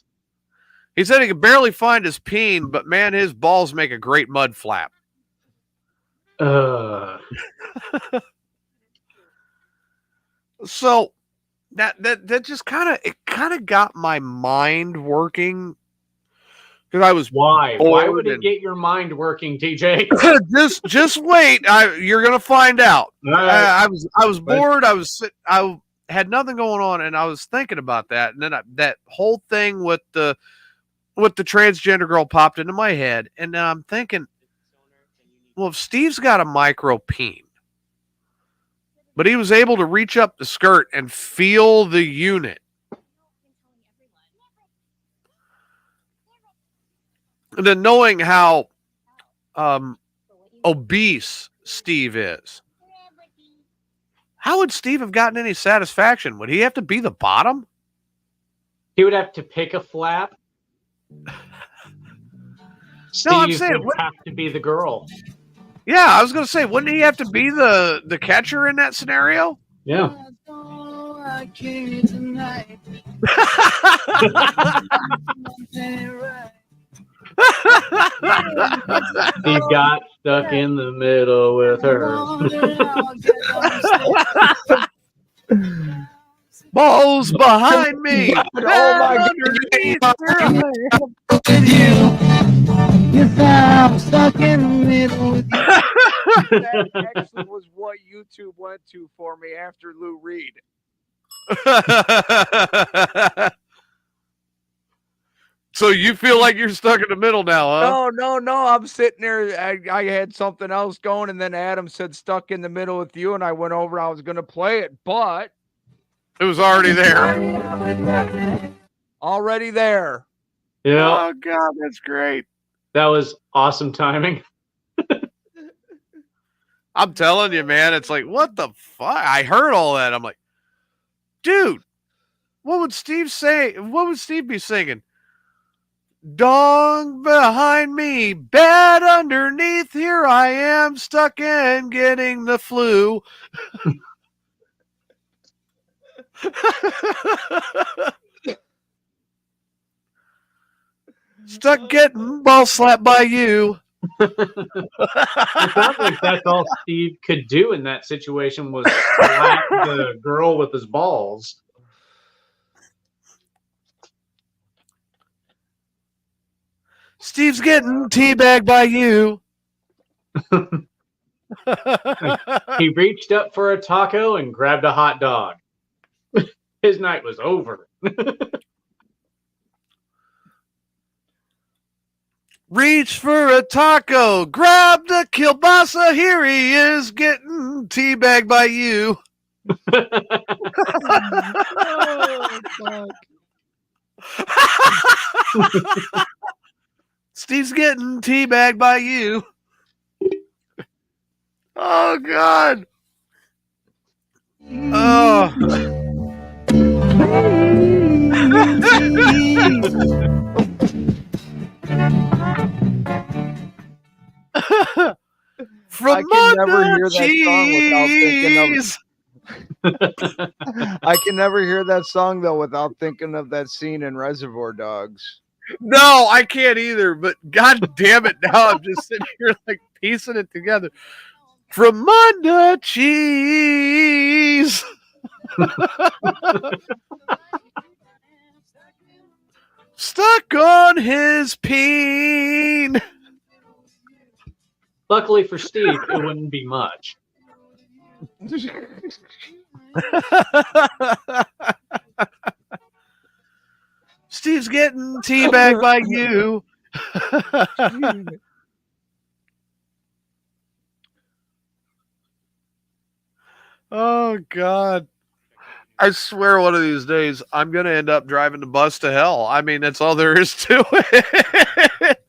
He said he could barely find his peen, but man, his balls make a great mud flap. So that just kind of got my mind working, because I was Why bored would it get your mind working, TJ? just wait. You're gonna find out. Right. I was bored. I had nothing going on, and I was thinking about that, and then that whole thing with the transgender girl popped into my head, and then I'm thinking, well, if Steve's got a micropene, but he was able to reach up the skirt and feel the unit, and then knowing how obese Steve is, how would Steve have gotten any satisfaction? Would he have to be the bottom? He would have to pick a flap. Steve I'm saying, would have to be the girl. Yeah, I was going to say, wouldn't he have to be the catcher in that scenario? Yeah. He got stuck in the middle with her. Balls behind me. Oh my God. You found stuck in the middle with you. That actually was what YouTube went to for me after Lou Reed. So you feel like you're stuck in the middle now, huh? No. I'm sitting there. I had something else going, and then Adam said stuck in the middle with you, and I went over. I was going to play it, but It was already there. already there. Yeah. Oh, God, that's great. That was awesome timing. I'm telling you, man, it's like, what the fuck? I heard all that. I'm like, dude, what would Steve say? What would Steve be singing? Dong behind me, bed underneath, here I am, stuck in getting the flu. Stuck getting ball slapped by you. It sounds like that's all Steve could do in that situation was slap the girl with his balls. Steve's getting teabagged by you. He reached up for a taco and grabbed a hot dog. His night was over. Reach for a taco, grab the kielbasa, here he is getting teabagged by you. Steve's getting teabagged by you. Oh, God. Oh. From I can never hear that cheese. I can never hear that song though without thinking of that scene in Reservoir Dogs. No, I can't either. But God damn it, now I'm just sitting here like piecing it together. From under cheese. Stuck on his peen. Luckily for Steve, it wouldn't be much. Steve's getting teabagged by you. Oh, God. I swear one of these days I'm going to end up driving the bus to hell. I mean, that's all there is to it.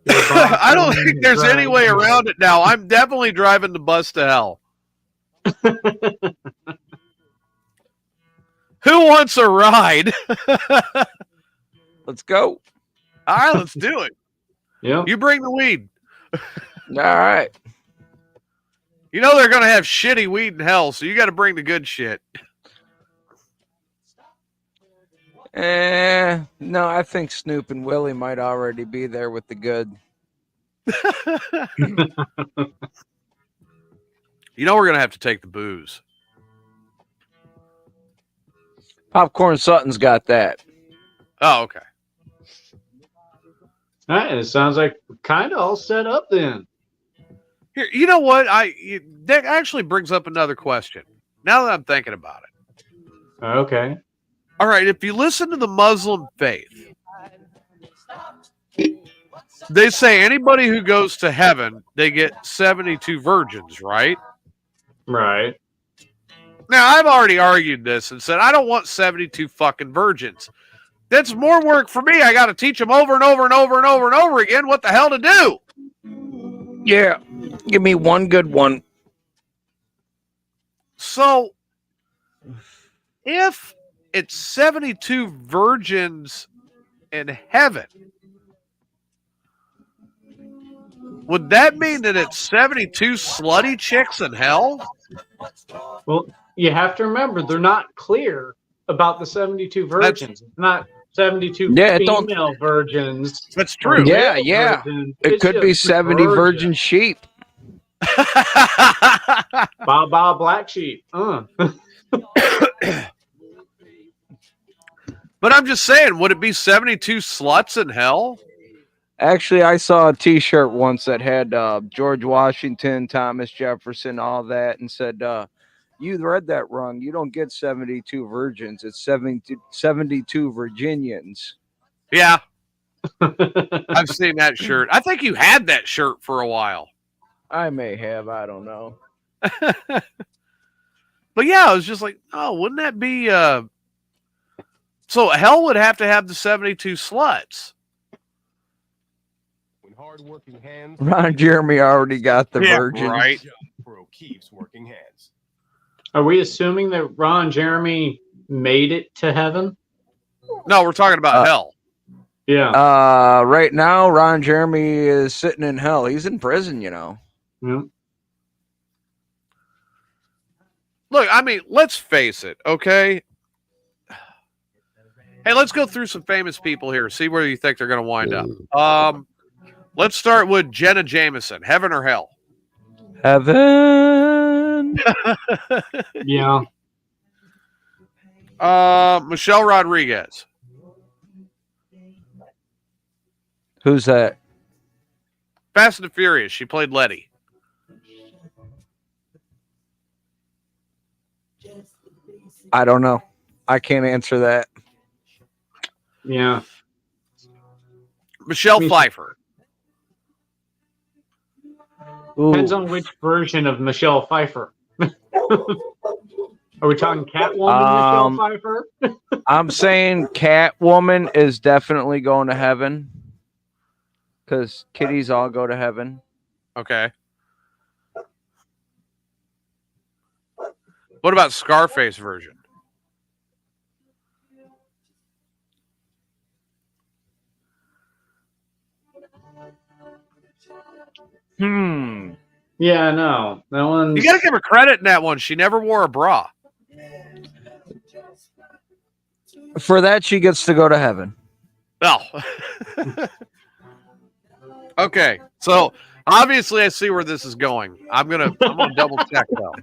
I don't think there's any way around it now. I'm definitely driving the bus to hell. Who wants a ride? Let's go. All right, let's do it. Yeah. You bring the weed. All right. You know they're going to have shitty weed in hell, so you got to bring the good shit. No, I think Snoop and Willie might already be there with the good. You know we're going to have to take the booze. Popcorn Sutton's got that. Oh, okay. All right, it sounds like we're kind of all set up then. Here, you know what? That actually brings up another question. Now that I'm thinking about it. Okay. All right, if you listen to the Muslim faith, they say anybody who goes to heaven, they get 72 virgins, right? Right. Now, I've already argued this and said I don't want 72 fucking virgins. That's more work for me. I got to teach them over and over and over and over and over again what the hell to do. Yeah. Give me one good one. So, if it's 72 virgins in heaven, would that mean that it's 72 slutty chicks in hell? Well, you have to remember, they're not clear about the 72 virgins. It's not 72 female virgins. That's true. Yeah. Virgins. It It's could be just 70 virgin sheep. Ba black sheep. But I'm just saying, would it be 72 sluts in hell? Actually, I saw a T-shirt once that had George Washington, Thomas Jefferson, all that, and said, you read that wrong. You don't get 72 virgins. It's 72 Virginians. Yeah. I've seen that shirt. I think you had that shirt for a while. I may have. I don't know. But yeah, I was just like, oh, wouldn't that be... So hell would have to have the 72 sluts. When hard-working hands... Ron Jeremy already got the virgins. Right. Pro keeps working hands. Are we assuming that Ron Jeremy made it to heaven? No, we're talking about hell. Yeah. Right now, Ron Jeremy is sitting in hell. He's in prison, you know. Yeah. Look, I mean, let's face it, okay? Hey, let's go through some famous people here. See where you think they're going to wind up. Let's start with Jenna Jameson. Heaven or hell? Heaven. Yeah. Michelle Rodriguez. Who's that? Fast and the Furious. She played Letty. I don't know. I can't answer that. Yeah. Michelle Pfeiffer. Depends on which version of Michelle Pfeiffer. Are we talking Catwoman Michelle Pfeiffer? I'm saying Catwoman is definitely going to heaven. Because kitties all go to heaven. Okay. What about Scarface version? Yeah, no. That one. You got to give her credit in that one. She never wore a bra. For that, she gets to go to heaven. Oh. Okay. So obviously I see where this is going. I'm gonna double check though.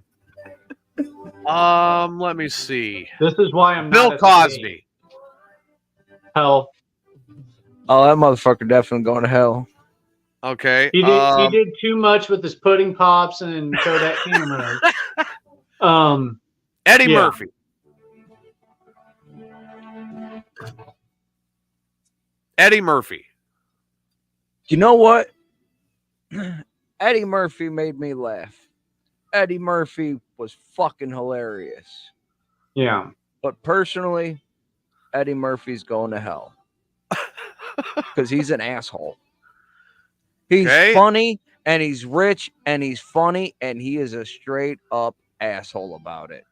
Let me see. This is why I'm Bill not at the Cosby. Hell. Oh, that motherfucker definitely going to hell. Okay. He did too much with his pudding pops and Kodak cameras. Eddie yeah. Murphy. Eddie Murphy. You know what? Eddie Murphy made me laugh. Eddie Murphy was fucking hilarious. Yeah. But personally, Eddie Murphy's going to hell. Because he's an asshole. He's funny, and he's rich, and he's funny, and he is a straight up asshole about it.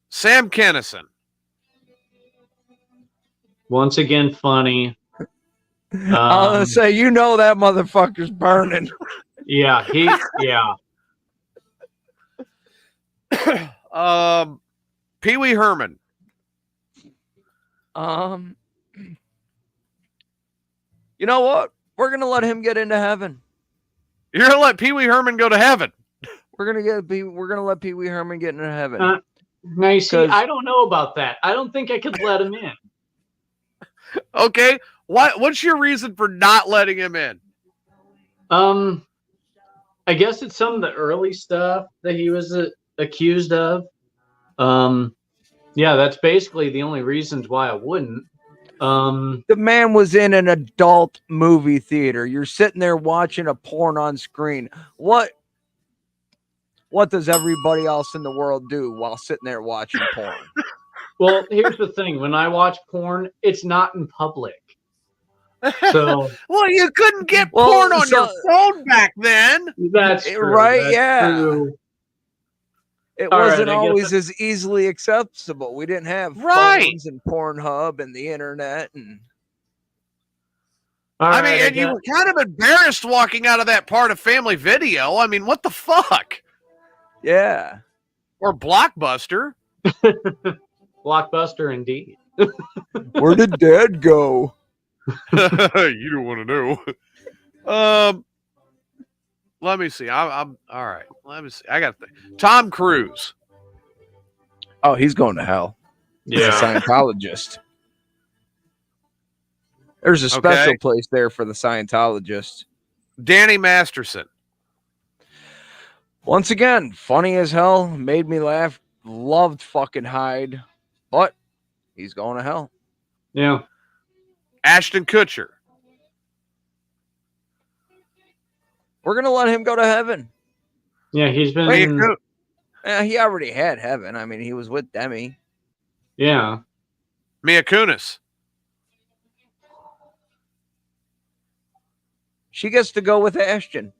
Sam Kinison. Once again, funny. I was gonna say, you know that motherfucker's burning. Yeah, yeah. Pee Wee Herman. You know what? We're gonna let him get into heaven. You're gonna let Pee Wee Herman go to heaven. We're gonna let Pee Wee Herman get into heaven. Now you see, I don't know about that. I don't think I could let him in. Okay. What's your reason for not letting him in? I guess it's some of the early stuff that he was accused of. Yeah, that's basically the only reasons why I wouldn't. The man was in an adult movie theater. You're sitting there watching a porn on screen. What does everybody else in the world do while sitting there watching porn? Well, here's the thing. When I watch porn, it's not in public. So, well, you couldn't get porn on your phone back then. That's true. Right? That's yeah. true. It wasn't always as easily accessible. We didn't have phones and Pornhub and the internet. And and you were kind of embarrassed walking out of that part of Family Video. I mean, what the fuck? Yeah. Or Blockbuster. Blockbuster, indeed. Where did Dad go? You don't want to know. Let me see. I'm all right. Let me see. I got Tom Cruise. Oh, he's going to hell. Yeah. He's a Scientologist. There's a special place there for the Scientologist. Danny Masterson. Once again, funny as hell. Made me laugh. Loved fucking Hyde. But he's going to hell. Yeah. Ashton Kutcher. We're going to let him go to heaven. Yeah, he's been... he already had heaven. I mean, he was with Demi. Yeah. Mia Kunis. She gets to go with Ashton.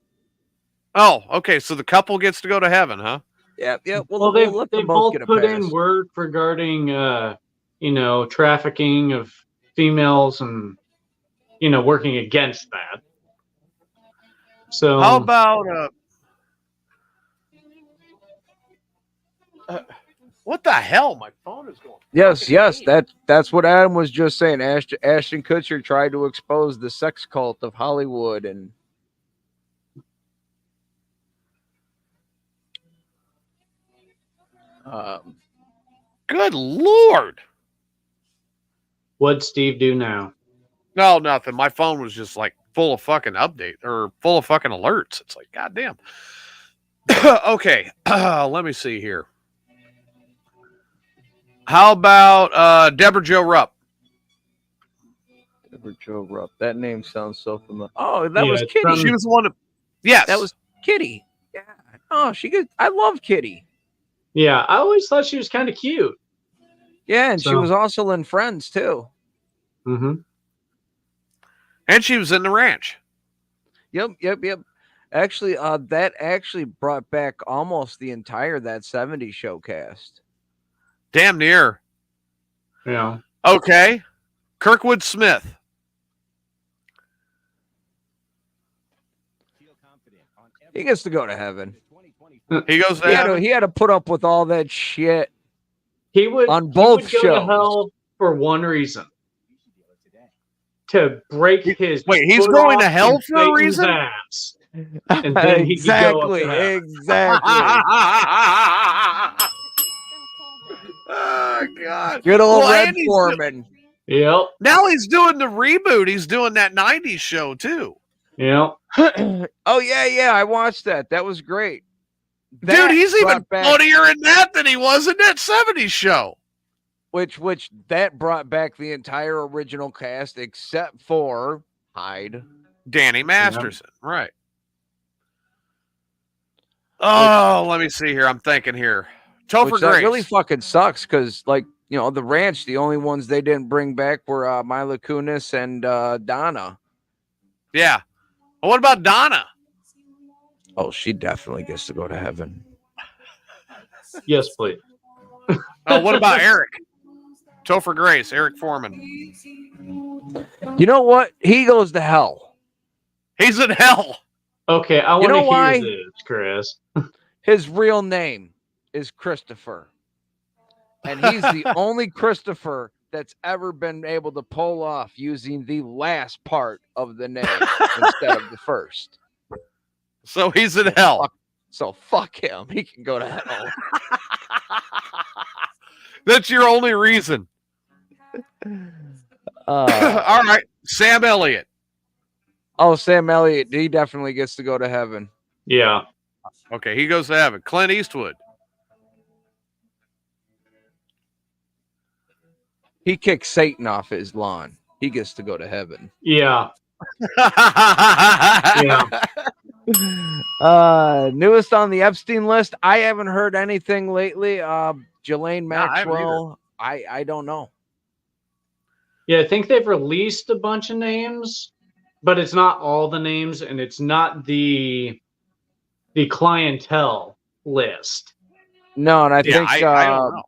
Oh, okay. So the couple gets to go to heaven, huh? Yeah. Well, they both put in work regarding, trafficking of females and, working against that. So how about what the hell? My phone is going. Yes. That's what Adam was just saying. Ashton Kutcher tried to expose the sex cult of Hollywood and good Lord. What'd Steve do now? No, nothing. My phone was just like full of fucking update or full of fucking alerts. It's like, goddamn. Okay. Let me see here. How about Deborah Jo Rupp? Deborah Jo Rupp. That name sounds so familiar. Oh, that was Kitty. She was the one. Yes, that was Kitty. Yeah. Oh, I love Kitty. Yeah, I always thought she was kind of cute. Yeah, and she was also in Friends too. Mm-hmm. And she was in The Ranch. Yep. Actually, that actually brought back almost the entire That 70s show cast. Damn near. Yeah. Okay. Kirkwood Smith. He gets to go to heaven. He goes to heaven. He had to put up with all that shit. He would on both shows. Go to hell for one reason. To break his. Wait, he's going to hell for a reason? Ass. And then he exactly. Oh, God. Good old Red Foreman. Yep. Now he's doing the reboot. He's doing that 90s show too. Yep. Oh yeah, I watched that. That was great. Dude, he's even brought back- funnier in that than he was in that 70s show. which that brought back the entire original cast except for Hyde. Danny Masterson, right. Oh, let me see here. I'm thinking here. Topher Which that Grace. really fucking sucks because, like, you know, the Ranch, the only ones they didn't bring back were Mila Kunis and Donna. Yeah. Well, what about Donna? Oh, she definitely gets to go to heaven. Yes, please. Oh, what about Eric? Topher Grace, Eric Foreman. You know what? He goes to hell. He's in hell. Okay, I want know to hear why? this, Chris. His real name is Christopher. And he's the only Christopher that's ever been able to pull off using the last part of the name instead of the first. So he's in hell. So fuck him. He can go to hell. That's your only reason. All right. Sam Elliott. Oh, Sam Elliott, he definitely gets to go to heaven. Yeah. Okay, he goes to heaven. Clint Eastwood. He kicks Satan off his lawn. He gets to go to heaven. Yeah. Yeah. Newest on the Epstein list. I haven't heard anything lately. Ghislaine No, I haven't Maxwell. I don't know. Yeah, I think they've released a bunch of names, but it's not all the names, and it's not the clientele list. No, and I Yeah, think I don't know.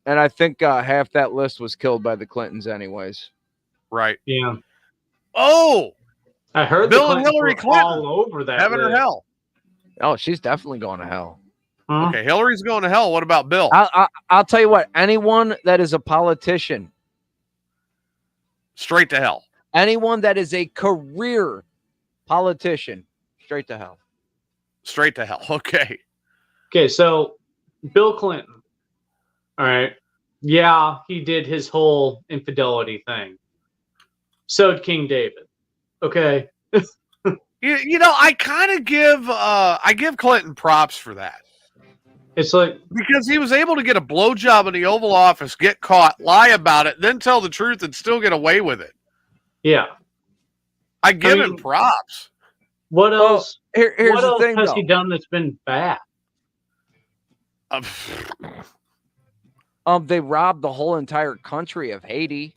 and I think half that list was killed by the Clintons anyways. Right. Yeah. Oh, I heard Bill the and Clintons Hillary were Clinton. all over that. heaven or list. hell? Oh, she's definitely going to hell. Huh? Okay, Hillary's going to hell. What about Bill? I'll tell you what, anyone that is a politician, Straight to hell. anyone that is a career politician, straight to hell. Straight to hell. Okay. Okay, so Bill Clinton. All right. Yeah, he did his whole infidelity thing. So did King David. Okay. You know, I kind of give Clinton props for that. It's like, Because he was able to get a blowjob in the Oval Office, get caught, lie about it, then tell the truth and still get away with it. yeah. I give mean, him props. What Well, else? Here's What the else thing, has though. he done that's been bad? They robbed the whole entire country of Haiti.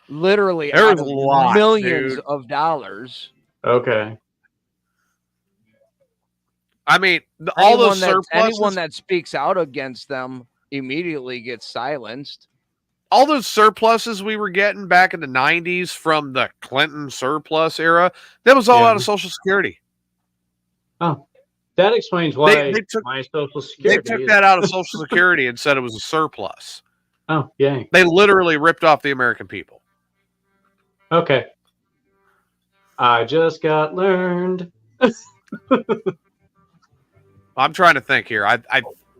Literally, There out was of a lot, millions dude. of dollars. Okay. I mean, all those surpluses, anyone that speaks out against them immediately gets silenced. all those surpluses we were getting back in the 90s from the Clinton surplus era, that was all Yeah. out of Social Security. Oh, that explains why They took- my Social They Security. took is- that out of Social Security and said it was a surplus. Oh, yay. They literally ripped off the American people. Okay. I just got learned. I'm trying to think here.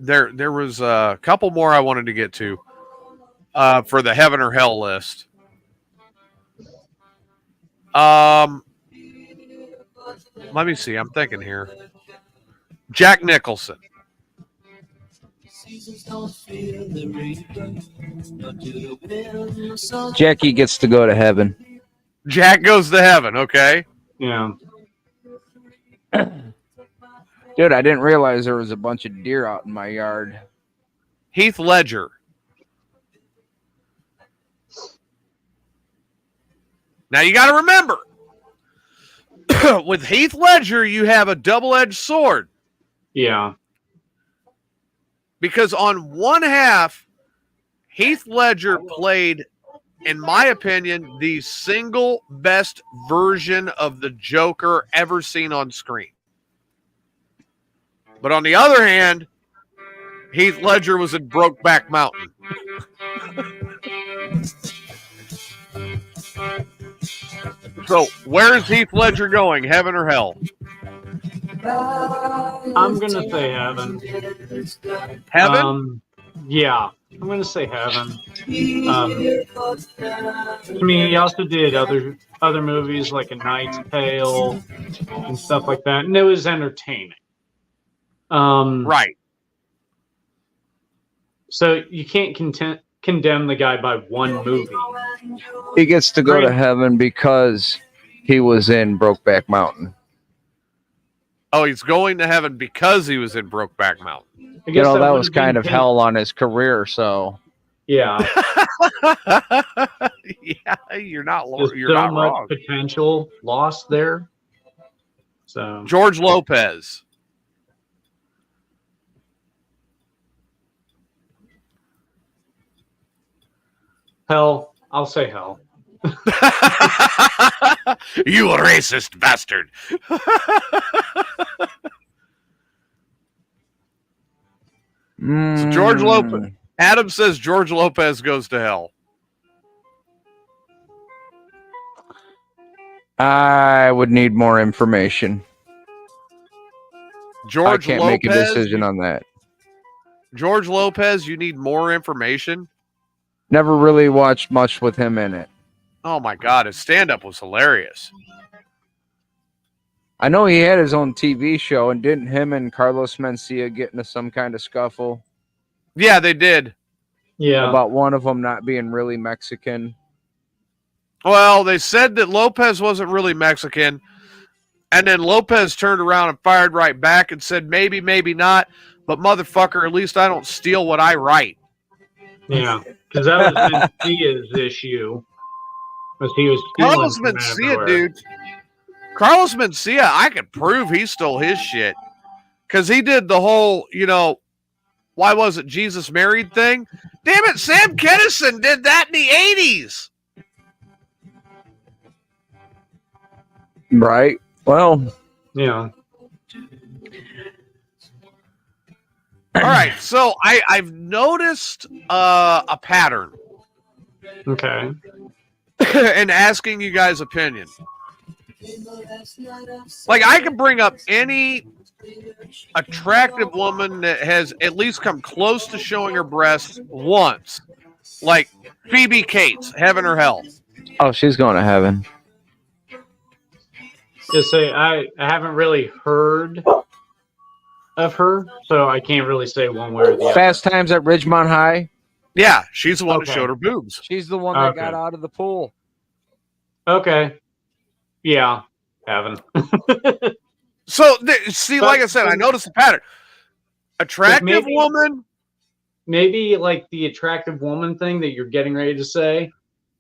There was a couple more I wanted to get to for the heaven or hell list. Let me see. I'm thinking here. Jack Nicholson. Jackie gets to go to heaven. Jack goes to heaven. Okay. Yeah. Dude, I didn't realize there was a bunch of deer out in my yard. Heath Ledger. Now you got to remember, with Heath Ledger, you have a double-edged sword. Yeah. Because on one half, Heath Ledger played, in my opinion, the single best version of the Joker ever seen on screen. But on the other hand, Heath Ledger was in Brokeback Mountain. So, where is Heath Ledger going, heaven or hell? I'm going to say heaven. Heaven? Yeah. I'm gonna say heaven. I mean, he also did other movies like A Knight's Tale and stuff like that, and it was entertaining. Right. So you can't condemn the guy by one movie. He gets to go to Great. heaven because he was in Brokeback Mountain. Oh, he's going to heaven because he was in Brokeback Mountain. I You guess know, that would was have been kind of his- hell on his career, so Yeah, Yeah, you're not there's you're so not much wrong. potential lost there. So George Lopez. hell, I'll say hell. You a racist bastard. So George Lopez. Adam says George Lopez goes to hell. I would need more information. George I can't Lopez, make a decision on that. George Lopez, you need more information? Never really watched much with him in it. Oh my God, his stand-up was hilarious. I know he had his own TV show, and didn't him and Carlos Mencia get into some kind of scuffle Yeah, they did. Yeah, about one of them not being really Mexican? Well, they said that Lopez wasn't really Mexican, and then Lopez turned around and fired right back and said, maybe, maybe not, but motherfucker, at least I don't steal what I write. yeah, because that was Mencia's issue. Was he was stealing Carlos from Mencia, everywhere. dude. Carlos Mencia, I could prove he stole his shit. Because he did the whole, why was it Jesus married thing? Damn it, Sam Kinison did that in the 80s. Right. Well, Yeah, All right, so I've noticed a pattern okay. in asking you guys' opinion. Like, I can bring up any attractive woman that has at least come close to showing her breasts once. Like Phoebe Cates, heaven or hell. oh, she's going to heaven. Just say I haven't really heard of her, so I can't really say one way or the other. Fast Times at Ridgemont High. Yeah, she's the one who Okay. showed her boobs. She's the one that Okay. got out of the pool. Okay. Yeah, haven't. So, see, But- like I said, I noticed the pattern. Attractive maybe- woman. Maybe like the attractive woman thing that you're getting ready to say.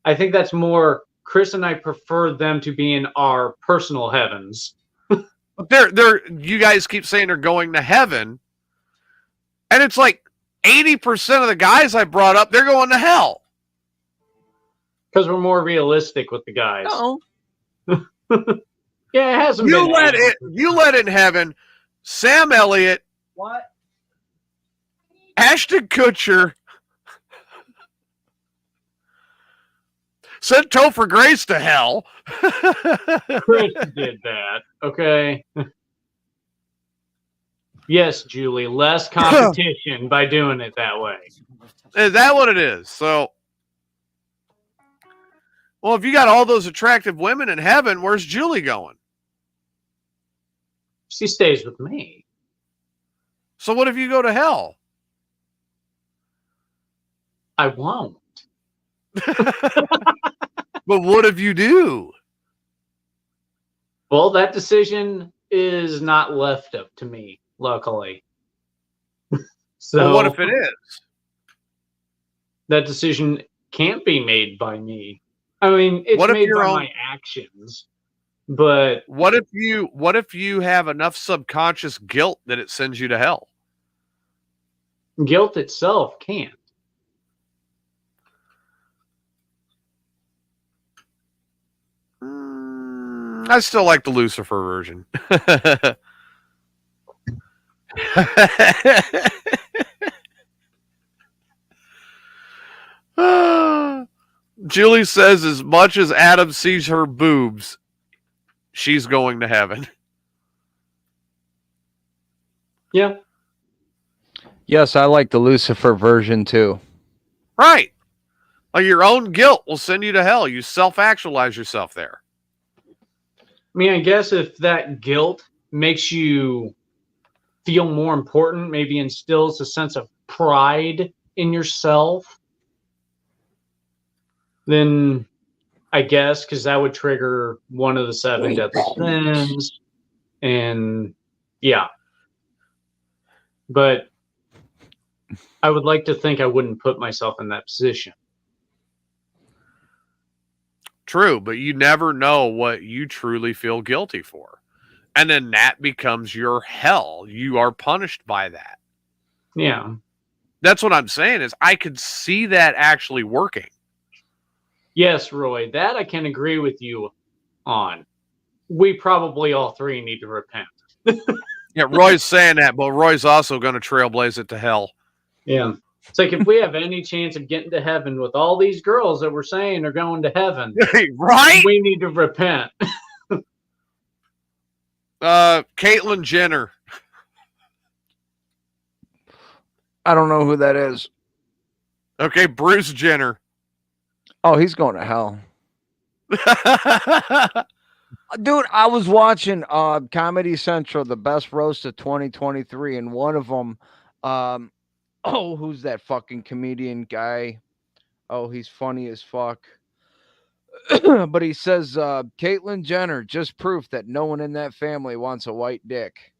I think that's more Chris and I prefer them to be in our personal heavens. They're you guys keep saying they're going to heaven, and it's like 80% of the guys I brought up, they're going to hell. Because we're more realistic with the guys. No. Yeah, it hasn't You been. let in heaven Sam Elliott, What? Ashton Kutcher, sent Topher Grace to hell. Chris did that. Okay. Yes, Julie, less competition by doing it that way. Is that what it is? So, well, if you got all those attractive women in heaven, where's Julie going? She stays with me. So what if you go to hell? I won't. But what if you do? Well, that decision is not left up to me, luckily. So Well, what if it is? that decision can't be made by me? I mean, it's What if made your by own- my actions, but What if you have enough subconscious guilt that it sends you to hell? guilt itself can't. I still like the Lucifer version. Julie says as much as Adam sees her boobs, she's going to heaven. Yeah. Yes, I like the Lucifer version too. Right. Like your own guilt will send you to hell. You self-actualize yourself there. I mean, I guess if that guilt makes you feel more important, maybe instills a sense of pride in yourself, then I guess, because that would trigger one of the 7 deadly sins. And yeah. But I would like to think I wouldn't put myself in that position. True, but you never know what you truly feel guilty for. And then that becomes your hell. You are punished by that. Yeah. That's what I'm saying is I could see that actually working. Yes, Roy, that I can agree with you on. We probably all 3 need to repent. Yeah, Roy's saying that, but Roy's also going to trailblaze it to hell. Yeah. It's like if we have any chance of getting to heaven with all these girls that we're saying are going to heaven, right? we need to repent. Caitlyn Jenner. I don't know who that is. Okay, Bruce Jenner. Oh, he's going to hell. Dude, I was watching Comedy Central, the best roast of 2023, and one of them, who's that fucking comedian guy? Oh, he's funny as fuck. But he says, Caitlyn Jenner, just proof that no one in that family wants a white dick.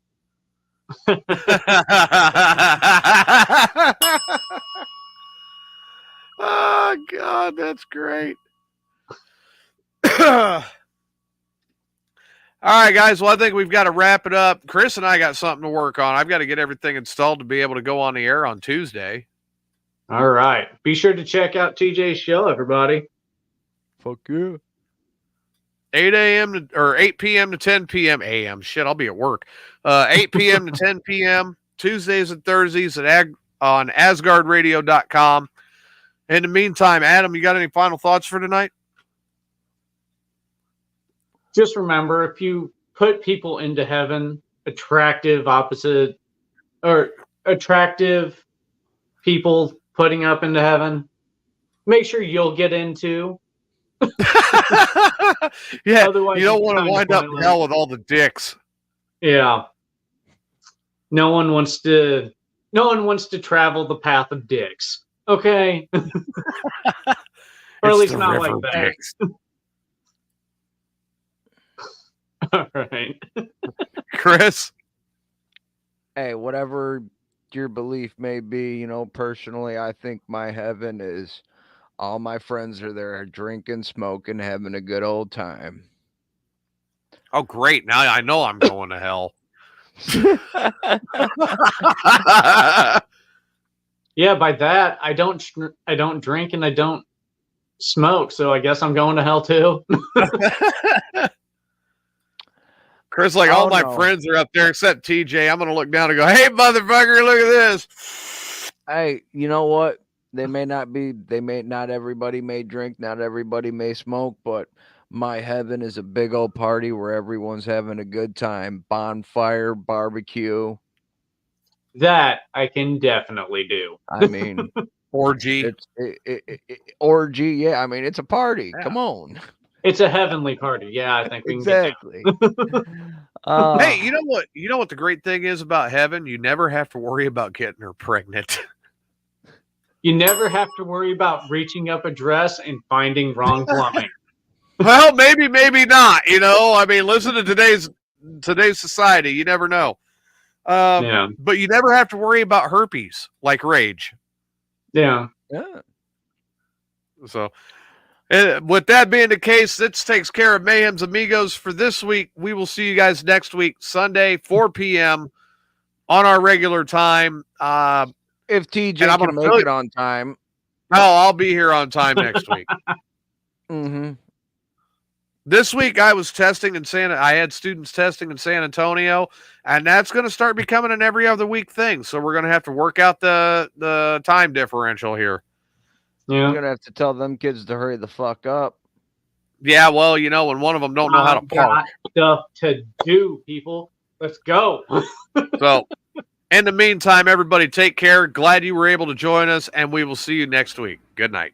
Oh, God, that's great. All right, guys. Well, I think we've got to wrap it up. Chris and I got something to work on. I've got to get everything installed to be able to go on the air on Tuesday. All right. Be sure to check out TJ's show, everybody. Fuck yeah. 8 a.m. or 8 p.m. to 10 p.m. a.m. Shit, I'll be at work. 8 p.m. to 10 p.m. Tuesdays and Thursdays on AsgardRadio.com. In the meantime, Adam, you got any final thoughts for tonight? Just remember, if you put people into heaven, attractive people putting up into heaven, make sure you'll get into. Yeah, otherwise you don't want to wind up in hell with all the dicks. Yeah. No one wants to travel the path of dicks. Okay? Or at least not like that. All right. Chris? Hey, whatever your belief may be, personally, I think my heaven is all my friends are there drinking, smoking, having a good old time. Oh, great. Now I know I'm going to hell. Yeah, by that, I don't drink and I don't smoke, so I guess I'm going to hell too. Chris, like all my friends are up there except TJ. I'm going to look down and go, hey, motherfucker, look at this. Hey, you know what? Not everybody may drink, not everybody may smoke, but my heaven is a big old party where everyone's having a good time. Bonfire, barbecue. That I can definitely do. I mean, orgy. Orgy, yeah. I mean, it's a party. Yeah. Come on. It's a heavenly party. Yeah, I think we exactly. Hey, you know what? You know what the great thing is about heaven? You never have to worry about getting her pregnant. You never have to worry about reaching up a dress and finding wrong plumbing. Well, maybe not. I mean, listen to today's society. You never know. Yeah. But you never have to worry about herpes like Rage. Yeah. Yeah. So, with that being the case, this takes care of Mayhem's Amigos for this week. We will see you guys next week, Sunday, 4 p.m. on our regular time. If TJ can make it on time. No, I'll be here on time next week. Mm-hmm. This week I was testing in I had students testing in San Antonio, and that's going to start becoming an every other week thing. So we're going to have to work out the time differential here. Yeah. You're going to have to tell them kids to hurry the fuck up. Yeah, well, when one of them don't know how to park. Stuff to do, people. Let's go. So, In the meantime, everybody take care. Glad you were able to join us, and we will see you next week. Good night.